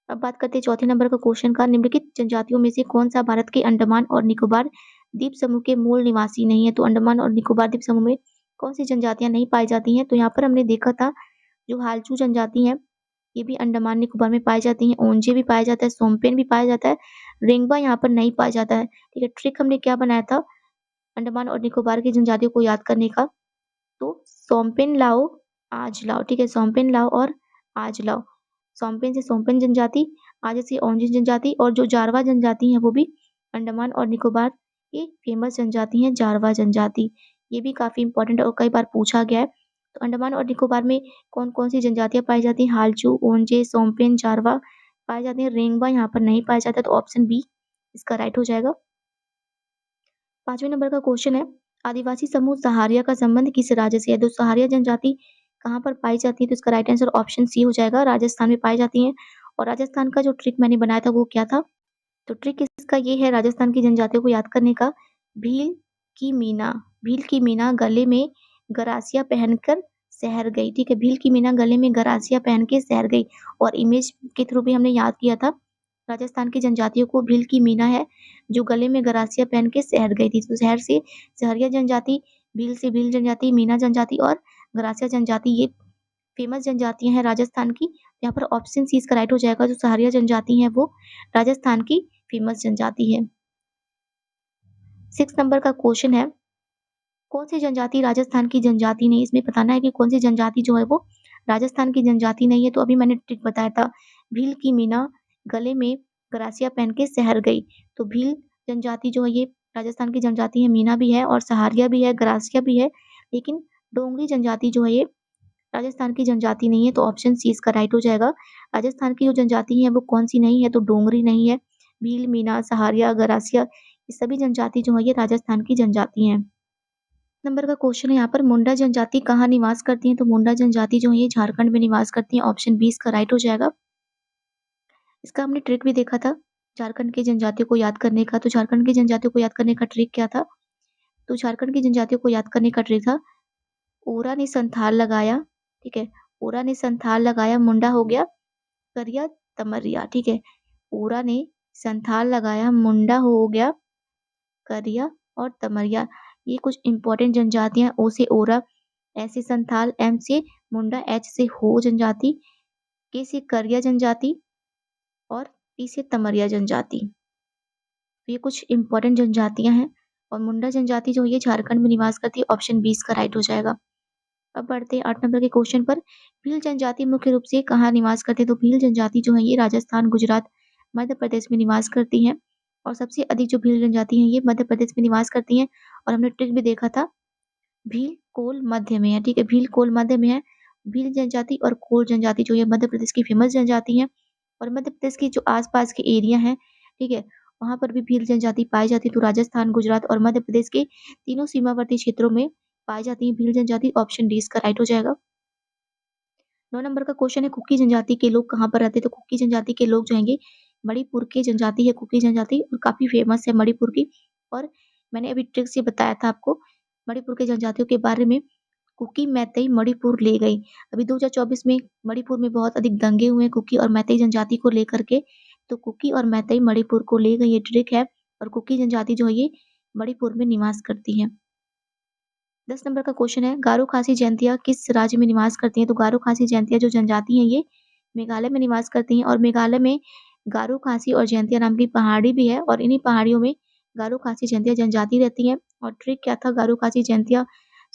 अब बात करते हैं चौथे नंबर का क्वेश्चन का, निम्नलिखित जनजातियों में से कौन सा भारत के अंडमान और निकोबार द्वीप समूह के मूल निवासी नहीं है? तो अंडमान और निकोबार द्वीप समूह में कौन सी जनजातियां नहीं पाई जाती हैं? तो यहाँ पर हमने देखा था जो हालचू जनजाति है ये भी अंडमान निकोबार में पाई जाती हैं। ओंजे भी पाया जाता है, सोमपेन भी पाया जाता है, रेंगबा यहाँ पर नहीं पाया जाता है, ठीक है। ट्रिक हमने क्या बनाया था अंडमान और निकोबार की जनजातियों को याद करने का? तो सोमपेन लाओ, आज लाओ, ठीक है। सोमपेन लाओ और आज लाओ। सोमपेन से सोमपेन जनजाति, आज से ओंजे जनजाति और जो जारवा जनजाति है वो भी अंडमान और निकोबार की फेमस जनजाति है, जारवा जनजाति। ये भी काफी इंपॉर्टेंट और कई बार पूछा गया है। तो अंडमान और निकोबार में कौन कौन सी जनजातियां पाई जाती हैं? हालचू, ओंजे, सोमपेन, जारवा पाई जाती है। रेंगबा यहाँ पर नहीं पाया जाता, तो ऑप्शन बी इसका राइट हो जाएगा। पांचवें नंबर का क्वेश्चन है, आदिवासी समूह सहारिया का संबंध किस राज्य से है? तो सहारिया जनजाति कहाँ पर पाई जाती है? तो इसका राइट आंसर ऑप्शन सी हो जाएगा, राजस्थान में पाई जाती है। और राजस्थान का जो ट्रिक मैंने बनाया था वो क्या था? तो ट्रिक इसका ये है राजस्थान की जनजातियों को याद करने का, भील की मीना, भील की मीना गले में गरासिया पहनकर शहर गई, ठीक है। भील की मीना गले में गरासिया पहन के शहर गई और इमेज के थ्रू भी हमने याद किया था राजस्थान की जनजातियों को। भील की मीना है जो गले में गरासिया पहन के शहर गई थी। तो शहर से सहरिया जनजाति, भील से भील जनजाति, मीना जनजाति और गरासिया जनजाति ये फेमस जनजातियां हैं राजस्थान की। यहाँ पर ऑप्शन सी इसका राइट हो जाएगा, जो सहारिया जनजाति है वो राजस्थान की फेमस जनजाति है। 6 नंबर का क्वेश्चन है, कौन सी जनजाति राजस्थान की जनजाति नहीं? इसमें बताना है कि कौन सी जनजाति जो है वो राजस्थान की जनजाति नहीं है। तो अभी मैंने ट्रिक बताया था, भील की मीना गले में गरासिया पहन के शहर गई। तो भील जनजाति जो है ये राजस्थान की जनजाति है, मीना भी है और सहारिया भी है, गरासिया भी है, लेकिन डोंगरी जनजाति जो है ये राजस्थान की जनजाति नहीं है। तो ऑप्शन सी इसका राइट हो जाएगा। राजस्थान की जो जनजाति है वो कौन सी नहीं है? तो डोंगरी नहीं है। भील, मीना, सहारिया, गरासिया ये सभी जनजाति जो है ये राजस्थान की जनजाति हैं। नंबर का क्वेश्चन है यहाँ पर, मुंडा जनजाति कहाँ निवास करती है? तो मुंडा जनजाति जो है ये झारखंड में निवास करती है। ऑप्शन 20 का राइट हो जाएगा। इसका हमने ट्रिक भी देखा था झारखंड की जनजातियों को याद करने का। तो झारखंड की जनजातियों को याद करने का ट्रिक क्या था? तो झारखंड की जनजातियों को याद करने का ट्रिक था, ओरा ने संथाल लगाया, ठीक है, ओरा ने संथाल लगाया, मुंडा हो गया करिया तमरिया, ठीक है, ओरा ने संथाल लगाया, मुंडा हो गया करिया और तमरिया। ये कुछ इंपॉर्टेंट जनजातियां, ओ से ओरा, ए से संथाल, एम से मुंडा, एच से हो जनजाति, के से करिया जनजाति और टी से तमरिया जनजाति। तो ये कुछ इंपॉर्टेंट जनजातियां हैं और मुंडा जनजाति जो है ये झारखंड में निवास करती है। ऑप्शन 20 का राइट हो जाएगा। अब बढ़ते हैं 8 नंबर के क्वेश्चन पर। भील जनजाति मुख्य रूप से कहाँ निवास करते हैं? तो भील जनजाति जो है ये राजस्थान, गुजरात, मध्य प्रदेश में निवास करती हैं और सबसे अधिक जो भील जनजाति है ये मध्य प्रदेश में निवास करती हैं। और हमने ट्रिक भी देखा था, भील कोल मध्य में है, ठीक है, भील कोल मध्य में है। भील जनजाति और कोल जनजाति जो है मध्य प्रदेश की फेमस जनजाति है और मध्य प्रदेश के जो आसपास के एरिया हैं, ठीक है, वहां पर भी भील जनजाति पाई जाती है। तो राजस्थान, गुजरात और मध्य प्रदेश के तीनों सीमावर्ती क्षेत्रों में पाई जाती है भील जनजाति। ऑप्शन डी इसका राइट हो जाएगा। 9 नंबर का क्वेश्चन है, कुकी जनजाति के लोग कहाँ पर रहते हैं? तो कुकी जनजाति के लोग जो हैंगे मणिपुर के जनजाति है कुकी जनजाति और काफी फेमस है मणिपुर की। और मैंने अभी ट्रिक से बताया था आपको मणिपुर के जनजातियों के बारे में। कुकी मैतेई मणिपुर ले गई। अभी 2024 में मणिपुर में बहुत अधिक दंगे हुए कुकी और मैतेई जनजाति को लेकर के। तो कुकी और मैतेई मणिपुर को ले गई, ये ट्रिक है। और कुकी जनजाति जो है ये मणिपुर में निवास करती है। 10 नंबर का क्वेश्चन है, गारो खासी जयंतिया किस राज्य में निवास करती हैं? तो गारो खासी जयंतिया जो जनजाति है ये मेघालय में निवास करती हैं और मेघालय में गारो खासी और जयंतिया नाम की पहाड़ी भी है और इन्हीं पहाड़ियों में गारो खासी जयंतिया जनजाति रहती है। और ट्रिक क्या था गारो खासी जयंतिया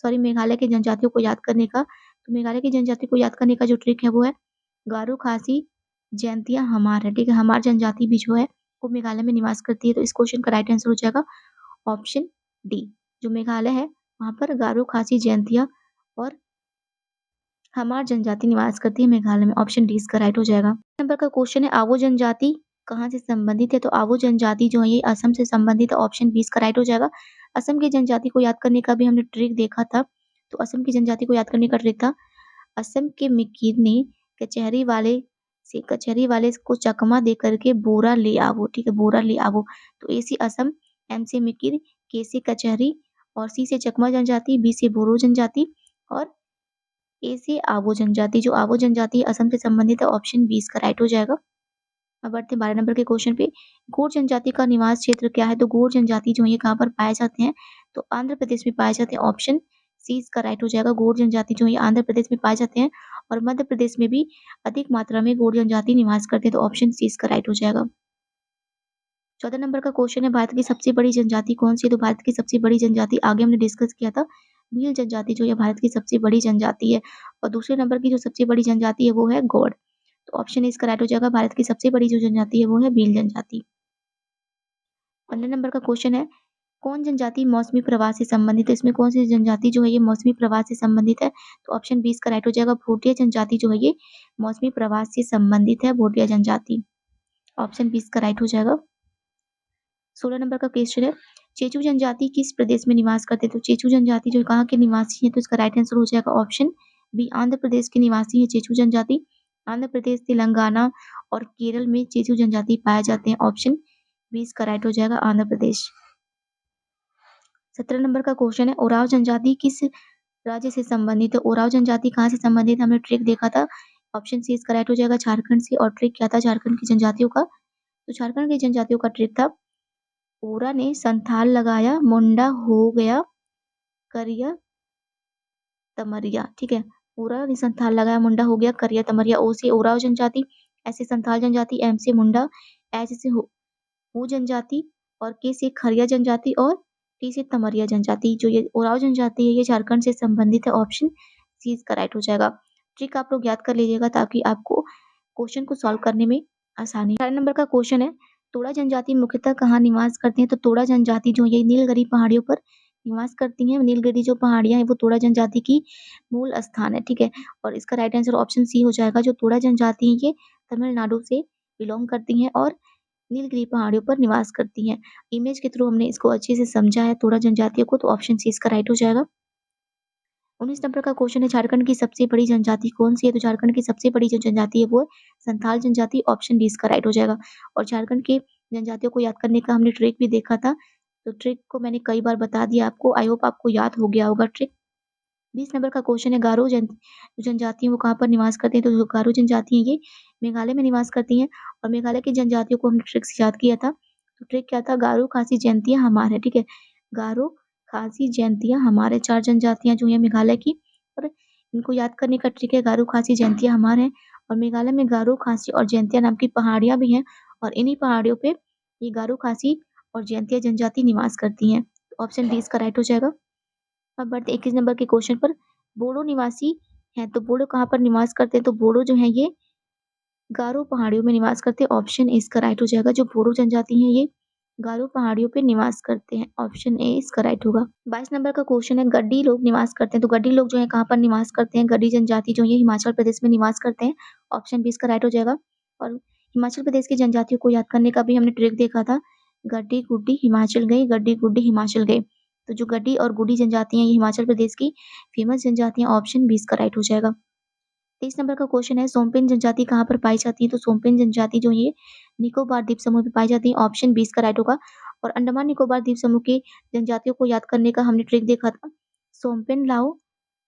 मेघालय के जनजातियों को याद करने का? तो मेघालय की जनजाति को याद करने का जो ट्रिक है वो है गारो खासी जयंतिया हमार है, ठीक है, हमार जनजाति भी जो है वो मेघालय में निवास करती है। तो इस क्वेश्चन का राइट आंसर हो जाएगा ऑप्शन डी। जो मेघालय है वहां पर गारो खासी जयंतिया और हमार जनजाति निवास करती है मेघालय में। ऑप्शन डी इसका राइट हो जाएगा। नंबर का क्वेश्चन है, आवो जनजाति कहाँ से संबंधित है? तो आवो जनजाति जो है ये असम से संबंधित है। ऑप्शन 20 का राइट हो जाएगा। असम की जनजाति को याद करने का भी हमने ट्रिक देखा था। तो असम की जनजाति को याद करने का ट्रिक था, असम के मिकीर ने कचहरी वाले को चकमा दे करके बोरा ले आवो, ठीक है, बोरा ले आवो। तो ए से असम, एम से मिकीर, के से कचहरी और सी से चकमा जनजाति, बी से बोरो जनजाति और ए से आवो जनजाति। जो आवो जनजाति असम से संबंधित है। ऑप्शन 20 का राइट हो जाएगा। अब बढ़ते हैं 12 नंबर के क्वेश्चन पे। गोंड जनजाति का निवास क्षेत्र क्या है? तो गोंड जनजाति जो है कहाँ पर पाए जाते हैं? तो आंध्र प्रदेश में पाए जाते हैं। ऑप्शन सी इसका राइट हो जाएगा। गोंड जनजाति जो है आंध्र प्रदेश में पाए जाते हैं और मध्य प्रदेश में भी अधिक मात्रा में गोंड जनजाति निवास करते हैं। तो ऑप्शन सी इसका राइट हो जाएगा। 14 नंबर का क्वेश्चन है, भारत की सबसे बड़ी जनजाति कौन सी है? तो भारत की सबसे बड़ी जनजाति आगे हमने डिस्कस किया था, भील जनजाति जो है भारत की सबसे बड़ी जनजाति है। और दूसरे नंबर की जो सबसे बड़ी जनजाति है वो है गौड़। तो ऑप्शन इसका राइट हो जाएगा। भारत की सबसे बड़ी जो जनजाति है वो है भील जनजाति। 15 नंबर का क्वेश्चन है, कौन जनजाति मौसमी प्रवाह से संबंधित है? इसमें कौन सी जनजाति जो है ये मौसमी प्रवाह से संबंधित है? तो ऑप्शन 20 का राइट हो जाएगा। भोटिया जनजाति जो है ये मौसमी प्रवाह से संबंधित है, भोटिया जनजाति। ऑप्शन 20 का राइट हो जाएगा। 16 नंबर का क्वेश्चन है, चेचू जनजाति किस प्रदेश में निवास करते हैं? तो चेचू जनजाति जो कहाँ के निवासी है? तो इसका राइट आंसर हो जाएगा ऑप्शन बी, आंध्र प्रदेश के निवासी है चेचू जनजाति। आंध्र प्रदेश, तेलंगाना और केरल में चेचू जनजाति पाए जाते हैं। ऑप्शन 20 का राइट हो जाएगा आंध्र प्रदेश। 17 नंबर का क्वेश्चन है, ओराव जनजाति किस राज्य से संबंधित है? ओराव जनजाति कहाँ से संबंधित है? हमने ट्रिक देखा था। ऑप्शन सी इसका राइट हो जाएगा, झारखंड से। और ट्रिक क्या था झारखंड की जनजातियों का? तो झारखंड की जनजातियों का ट्रिक था, ओरा ने संथाल लगाया, मुंडा हो गया करिया तमरिया, ठीक है, ओरा ने संथाल लगाया, मुंडा हो गया करिया तमरिया। ओ से ओराव जनजाति, ऐसे संथाल जनजाति, एम से मुंडा, एच से हो जनजाति और के से खरिया जनजाति और टी से तमरिया जनजाति। जो ये ओराव जनजाति है ये झारखंड से संबंधित है। ऑप्शन सी इसका राइट हो जाएगा। ट्रिक आप लोग याद कर लीजिएगा ताकि आपको क्वेश्चन को सॉल्व करने में आसानी। 4 नंबर का क्वेश्चन है, तोड़ा जनजाति मुख्यतः कहाँ निवास करती है? तो तोड़ा जनजाति जो है नीलगिरी पहाड़ियों पर निवास करती हैं। नीलगिरी जो पहाड़ियां हैं वो तोड़ा जनजाति की मूल स्थान है, ठीक है। और इसका राइट आंसर ऑप्शन सी हो जाएगा। जो तोड़ा जनजाति है ये तमिलनाडु से बिलोंग करती हैं और नीलगिरी पहाड़ियों पर निवास करती हैं। इमेज के थ्रू हमने इसको अच्छे से समझा है थोड़ा जनजातियों को, तो ऑप्शन सी इसका राइट हो जाएगा। 19 नंबर का क्वेश्चन है, झारखंड की सबसे बड़ी जनजाति कौन-सी है? तो झारखंड की सबसे बड़ी जो जनजाति है वो है संथाल जनजाति, ऑप्शन डी इसका राइट हो जाएगा। और झारखंड के जनजातियों को याद करने का हमने ट्रिक भी देखा था, तो ट्रिक को मैंने कई बार बता दिया आपको, आई होप आपको याद हो गया होगा ट्रिक। 20 नंबर का क्वेश्चन है, गारो जनजाति है वो कहाँ पर निवास करती हैं? तो जो गारो जनजाति है ये मेघालय में निवास करती हैं, और मेघालय की जनजातियों को हमने ट्रिक से याद किया था। तो ट्रिक क्या था? गारो, खासी, जयंतिया, हमार है, ठीक है? गारो, खासी, जयंतिया, हमार है, 4 जनजातियाँ जो हैं मेघालय की, और इनको याद करने का ट्रिक है गारो, खासी, जयंतिया, हमार है। और मेघालय में गारो, खासी और जयंतिया नाम की पहाड़ियाँ भी हैं, और इन्हीं पहाड़ियों पे ये गारो, खासी और जयंतिया जनजाति निवास करती हैं। ऑप्शन डी इसका राइट हो जाएगा। अब बढ़ते 21 नंबर के क्वेश्चन पर। बोडो निवासी हैं, तो बोडो कहाँ पर निवास करते हैं? तो बोडो जो हैं ये गारो पहाड़ियों में निवास करते हैं, ऑप्शन ए इसका राइट हो जाएगा। जो बोडो जनजाति हैं ये गारो पहाड़ियों पे निवास करते हैं, ऑप्शन ए इसका राइट होगा। 22 नंबर का क्वेश्चन है, गड्डी लोग निवास करते हैं, तो गड्डी लोग जो है कहाँ पर निवास करते हैं? गड्डी जनजाति जो है हिमाचल प्रदेश में निवास करते हैं, ऑप्शन बी इसका राइट हो जाएगा। और हिमाचल प्रदेश की जनजातियों को याद करने का भी हमने ट्रिक देखा था, गड्डी गुड्डी हिमाचल गई, गड्डी गुड्डी हिमाचल गई। तो जो गड्डी और गुड्डी जनजातियां ये हिमाचल प्रदेश की फेमस जनजातियां, ऑप्शन बी इसका राइट हो जाएगा। 23 नंबर का क्वेश्चन है, सोमपेन जनजाति कहाँ पर पाई जाती है? तो सोमपेन जनजाति जो ये निकोबार द्वीप समूह में पाई जाती है, ऑप्शन बी इसका राइट होगा। और अंडमान निकोबार द्वीप समूह की जनजातियों को याद करने का हमने ट्रिक देखा था, सोमपेन लाओ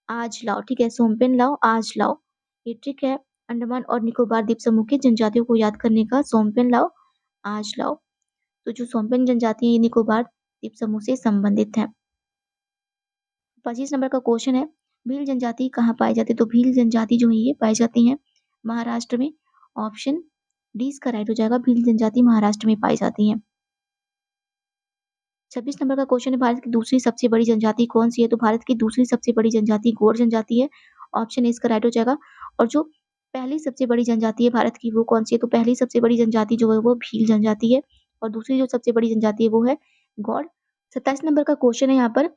आज लाओ, ठीक है? सोमपेन लाओ आज लाओ, ये ट्रिक है अंडमान और निकोबार द्वीप समूह की जनजातियों को याद करने का, सोमपेन लाओ आज लाओ। तो जो सोमपेन जनजाति है ये निकोबार द्वीप समूह से संबंधित है। 25 नंबर का क्वेश्चन है, भील जनजाति कहाँ पाई जाती है? तो भील जनजाति जो है ये पाई जाती है महाराष्ट्र में, ऑप्शन डी इसका राइट हो जाएगा। भील जनजाति महाराष्ट्र में पाई जाती है। 26 नंबर का क्वेश्चन है, भारत की दूसरी सबसे बड़ी जनजाति कौन सी है? तो भारत की दूसरी सबसे बड़ी जनजाति गोंड जनजाति है, ऑप्शन ए इसका राइट हो जाएगा। और जो पहली सबसे बड़ी जनजाति है भारत की वो कौन सी है? तो पहली सबसे बड़ी जनजाति जो है वो भील जनजाति है, और दूसरी जो सबसे बड़ी जनजाति है वो है गौड़। 27 नंबर का क्वेश्चन है यहाँ पर,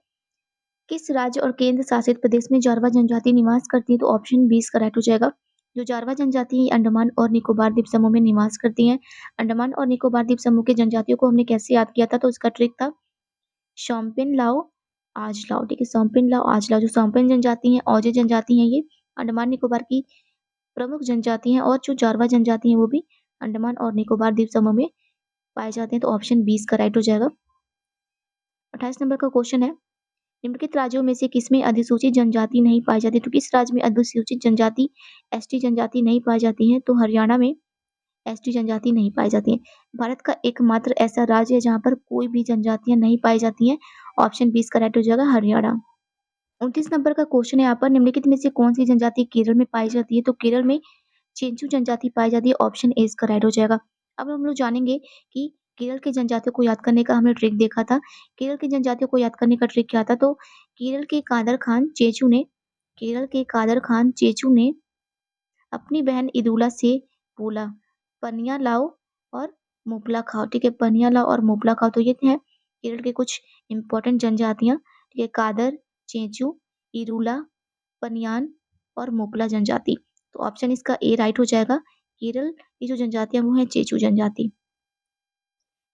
किस राज्य और केंद्र शासित प्रदेश में जारवा जनजाति निवास करती है? तो ऑप्शन बी इसका राइट हो जाएगा। जो जारवा जनजाति है अंडमान और निकोबार द्वीप समूह में निवास करती हैं। अंडमान और निकोबार द्वीप समूह की जनजातियों को हमने कैसे याद किया था? तो इसका ट्रिक था शोम्पेन लाओ आज लाओ, ठीक है? शोम्पेन लाओ आज लाओ। जो शोम्पेन जनजाति है, औजे जनजाति है, ये अंडमान निकोबार की प्रमुख जनजाति है, और जो जारवा जनजाति है वो भी अंडमान और निकोबार द्वीप समूह में पाए जाते हैं। तो ऑप्शन बी इसका राइट हो जाएगा। 28 नंबर का क्वेश्चन है, निम्नलिखित राज्यों में से किसमें अधिसूचित जनजाति नहीं पाई जाती? तो किस राज्य में अधिसूचित जनजाति एसटी जनजाति नहीं पाई जाती है? तो हरियाणा में एसटी जनजाति नहीं पाई जाती है। भारत का एकमात्र ऐसा राज्य है जहाँ पर कोई भी जनजातियां नहीं पाई जाती हैं, ऑप्शन बी इसका राइट हो जाएगा, हरियाणा। 29 नंबर का क्वेश्चन है यहाँ पर, निम्नलिखित में से कौन सी जनजाति केरल में पाई जाती है? तो केरल में चेंचू जनजाति पाई जाती है, ऑप्शन ए इसका राइट हो जाएगा। अब हम लोग जानेंगे कि केरल की जनजातियों को याद करने का हमने ट्रिक देखा था। केरल की जनजातियों को याद करने का ट्रिक क्या था? तो केरल के कादर खान चेचू ने अपनी बहन इदुला से बोला, पनिया लाओ और मुपला खाओ, ठीक है? पनिया लाओ और मुपला खाओ। तो ये हैं केरल के कुछ इंपॉर्टेंट जनजातियां, ठीक है? कादर, चेंचू, इरुला, पनियान और मुपला जनजाति। तो ऑप्शन इसका ए राइट हो जाएगा। केरल की जो जनजातियां वो है चेचू जनजाति।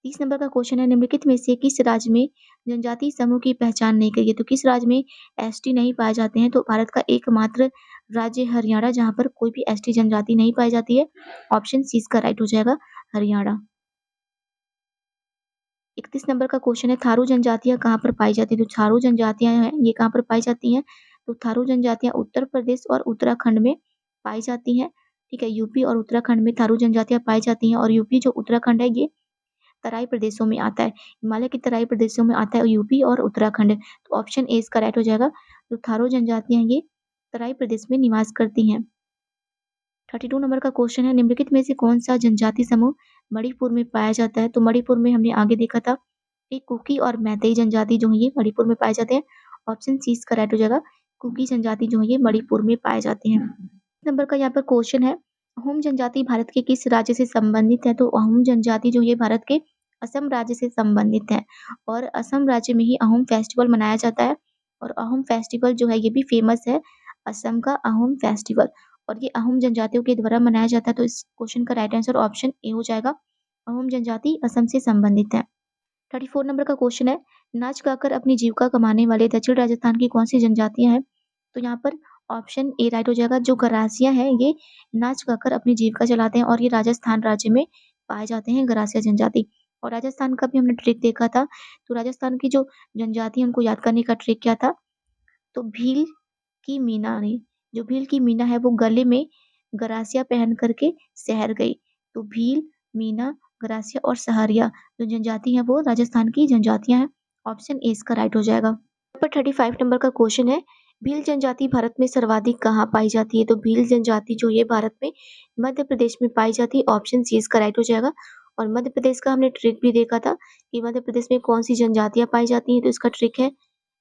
30 नंबर का क्वेश्चन है, निम्नलिखित में से किस राज्य में जनजाति समूह की पहचान नहीं की गई? तो किस राज्य में एसटी नहीं पाए जाते हैं? तो भारत का एकमात्र राज्य हरियाणा, जहाँ पर कोई भी एसटी जनजाति नहीं पाई जाती है, ऑप्शन सी इसका राइट हो जाएगा, हरियाणा। 31 नंबर का क्वेश्चन है, थारू जनजातियां कहाँ पर पाई जाती है? तो थारू जनजातियां हैं ये कहाँ पर पाई जाती हैं? तो थारू जनजातियां उत्तर प्रदेश और उत्तराखंड में पाई जाती हैं, ठीक है? यूपी और उत्तराखंड में थारू जनजातियां पाई जाती हैं, और यूपी जो उत्तराखंड है ये तराई प्रदेशों में आता है, हिमालय के तराई प्रदेशों में आता है यूपी और उत्तराखंड। तो ऑप्शन ए इसका राइट हो जाएगा। जो थारू जनजातियां ये तराई प्रदेश में निवास करती हैं। 32 नंबर का क्वेश्चन है, निम्नलिखित में से कौन सा जनजाति समूह मणिपुर में पाया जाता है? तो मणिपुर में हमने आगे देखा था कि कुकी और मैतेई जनजाति जो है ये मणिपुर में पाए जाते हैं, ऑप्शन सी इसका राइट हो जाएगा। कुकी जनजाति जो है ये मणिपुर में पाए जाते हैं। नंबर का यहाँ पर क्वेश्चन है, अहोम जनजाति भारत के किस राज्य से संबंधित है? तो अहोम जनजाति जो ये भारत के असम राज्य से संबंधित है, और असम राज्य में ही अहोम फेस्टिवल मनाया जाता है, और अहोम फेस्टिवल जो है ये भी फेमस है, असम का अहोम फेस्टिवल, और ये अहोम जनजातियों के द्वारा मनाया जाता है। तो इस क्वेश्चन का राइट आंसर ऑप्शन ए हो जाएगा। अहोम जनजाति असम से संबंधित है। 34 नंबर का क्वेश्चन है, नाच गाकर अपनी जीविका कमाने वाले दक्षिण राजस्थान की कौन सी जनजातियां हैं? तो यहाँ पर ऑप्शन ए राइट हो जाएगा। जो गरासिया है ये नाच गाकर अपनी जीविका चलाते हैं और ये राजस्थान राज्य में पाए जाते हैं, गरासिया जनजाति। और राजस्थान का भी हमने ट्रिक देखा था। तो राजस्थान की जो जनजाति है उनको याद करने का ट्रिक क्या था? तो भील की मीना ने, जो भील की मीना है वो गले में गरासिया पहन करके शहर गई। तो भील, मीना, गरासिया और सहारिया जो जनजाति है वो राजस्थान की जनजातियां हैं। ऑप्शन ए इसका राइट हो जाएगा। पर 35 नंबर का क्वेश्चन है, भील जनजाति भारत में सर्वाधिक कहाँ पाई जाती है? तो भील जनजाति जो ये भारत में मध्य प्रदेश में पाई जाती है। ऑप्शन सी इसका राइट हो जाएगा। और मध्य प्रदेश का हमने ट्रिक भी देखा था कि मध्य प्रदेश में कौन सी जनजातियां पाई जाती हैं। तो इसका ट्रिक है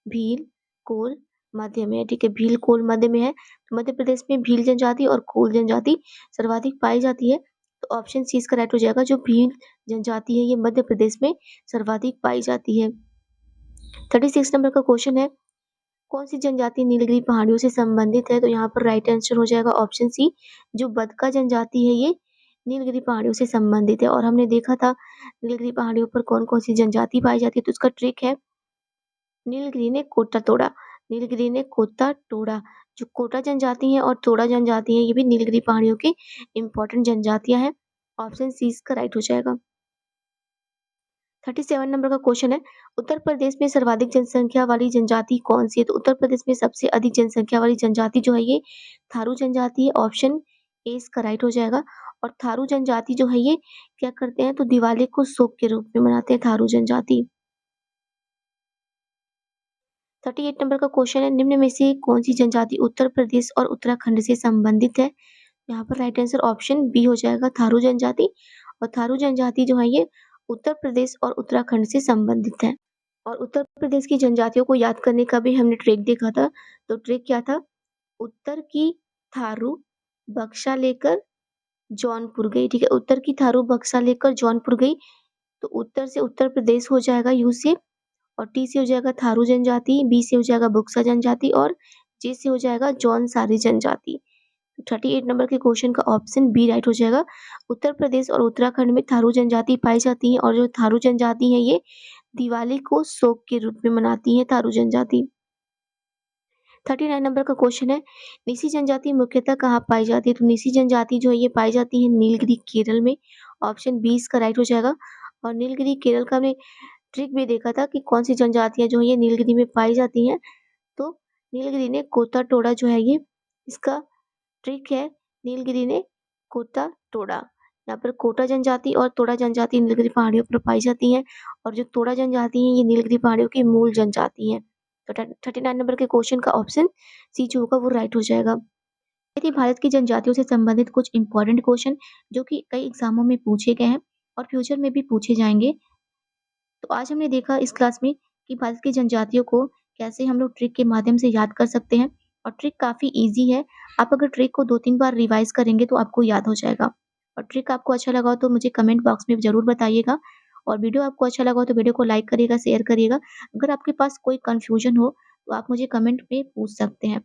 भील, कोल, मध्य में है। ठीक है, भील कोल मध्य में है। तो मध्य प्रदेश में भील जनजाति और कोल जनजाति सर्वाधिक पाई जाती है। तो ऑप्शन सी इसका राइट हो जाएगा। जो भील जनजाति है ये मध्य प्रदेश में सर्वाधिक पाई जाती है। 36 नंबर का क्वेश्चन है, कौन सी जनजाति नीलगिरी पहाड़ियों से संबंधित है? तो यहाँ पर राइट आंसर हो जाएगा ऑप्शन सी। जो बदका जनजाति है ये नीलगिरी पहाड़ियों से संबंधित है। और हमने देखा था नीलगिरी पहाड़ियों पर कौन कौन सी जनजाति पाई जाती है। तो इसका ट्रिक है नीलगिरी ने कोटा तोड़ा। नीलगिरी ने कोटा तोड़ा। जो कोटा जनजाति है और तोड़ा जनजाति है ये भी नीलगिरी पहाड़ियों की इंपॉर्टेंट जनजातियां हैं। ऑप्शन सी इसका राइट हो जाएगा। 37 नंबर का क्वेश्चन है, उत्तर प्रदेश में सर्वाधिक जनसंख्या वाली जनजाति कौन सी है? तो उत्तर प्रदेश में सबसे अधिक जनसंख्या वाली जनजाति जो है ये थारू जनजाति है। ऑप्शन ए इसका राइट हो जाएगा। और थारू जनजाति जो है ये क्या करते हैं? तो दिवाली को शोक के रूप में मनाते हैं थारू जनजाति। 38 नंबर का क्वेश्चन है, निम्न में से कौन सी जनजाति उत्तर प्रदेश और उत्तराखंड से संबंधित है? यहाँ पर राइट आंसर ऑप्शन बी हो जाएगा, थारू जनजाति। और थारू जनजाति जो है ये उत्तर प्रदेश और उत्तराखंड से संबंधित है। और उत्तर प्रदेश की जनजातियों को याद करने का भी हमने ट्रिक देखा था। तो ट्रिक क्या था? उत्तर की थारू बक्सा लेकर जौनपुर गई। ठीक है, उत्तर की थारू बक्सा लेकर जौनपुर गई। तो उत्तर से उत्तर प्रदेश हो जाएगा यू से। और टी से हो जाएगा थारू जनजाति, बी से हो जाएगा बुक्सा जनजाति और जे से हो जाएगा जौनसारी जनजाति। 38 नंबर के क्वेश्चन का ऑप्शन बी राइट हो जाएगा। उत्तर प्रदेश और उत्तराखंड में थारू जनजाति पाई जाती है। और जो थारू जनजाति है ये दिवाली को शोक के रूप में मनाती है थारू जनजाति। 39 नंबर का क्वेश्चन है, निसी जनजाति मुख्यतः कहाँ पाई जाती है? तो निसी जनजाति जो है ये पाई जाती है नीलगिरी केरल में। ऑप्शन बी इसका राइट हो जाएगा। और नीलगिरी केरल का हमने ट्रिक भी देखा था कि कौन सी जनजातियां जो है ये नीलगिरी में पाई जाती हैं। तो नीलगिरी ने कोटा टोड़ा जो है ये इसका ट्रिक है। नीलगिरी ने कोटा टोड़ा। यहाँ पर कोटा जनजाति और तोड़ा जनजाति नीलगिरी पहाड़ियों पर पाई जाती हैं। और जो तोड़ा जनजाति है ये नीलगिरी पहाड़ियों की मूल जनजाति है। तो 39 नंबर के क्वेश्चन का ऑप्शन सी जो होगा वो राइट हो जाएगा। ये थी भारत की जनजातियों से संबंधित कुछ इंपॉर्टेंट क्वेश्चन जो कि कई एग्जामों में पूछे गए हैं और फ्यूचर में भी पूछे जाएंगे। तो आज हमने देखा इस क्लास में कि भारत की जनजातियों को कैसे हम लोग ट्रिक के माध्यम से याद कर सकते हैं। और ट्रिक काफ़ी ईज़ी है। आप अगर ट्रिक को 2-3 बार रिवाइज़ करेंगे तो आपको याद हो जाएगा। और ट्रिक आपको अच्छा लगा हो तो मुझे कमेंट बॉक्स में ज़रूर बताइएगा। और वीडियो आपको अच्छा लगा हो तो वीडियो को लाइक करिएगा, शेयर करिएगा। अगर आपके पास कोई कन्फ्यूजन हो तो आप मुझे कमेंट में पूछ सकते हैं।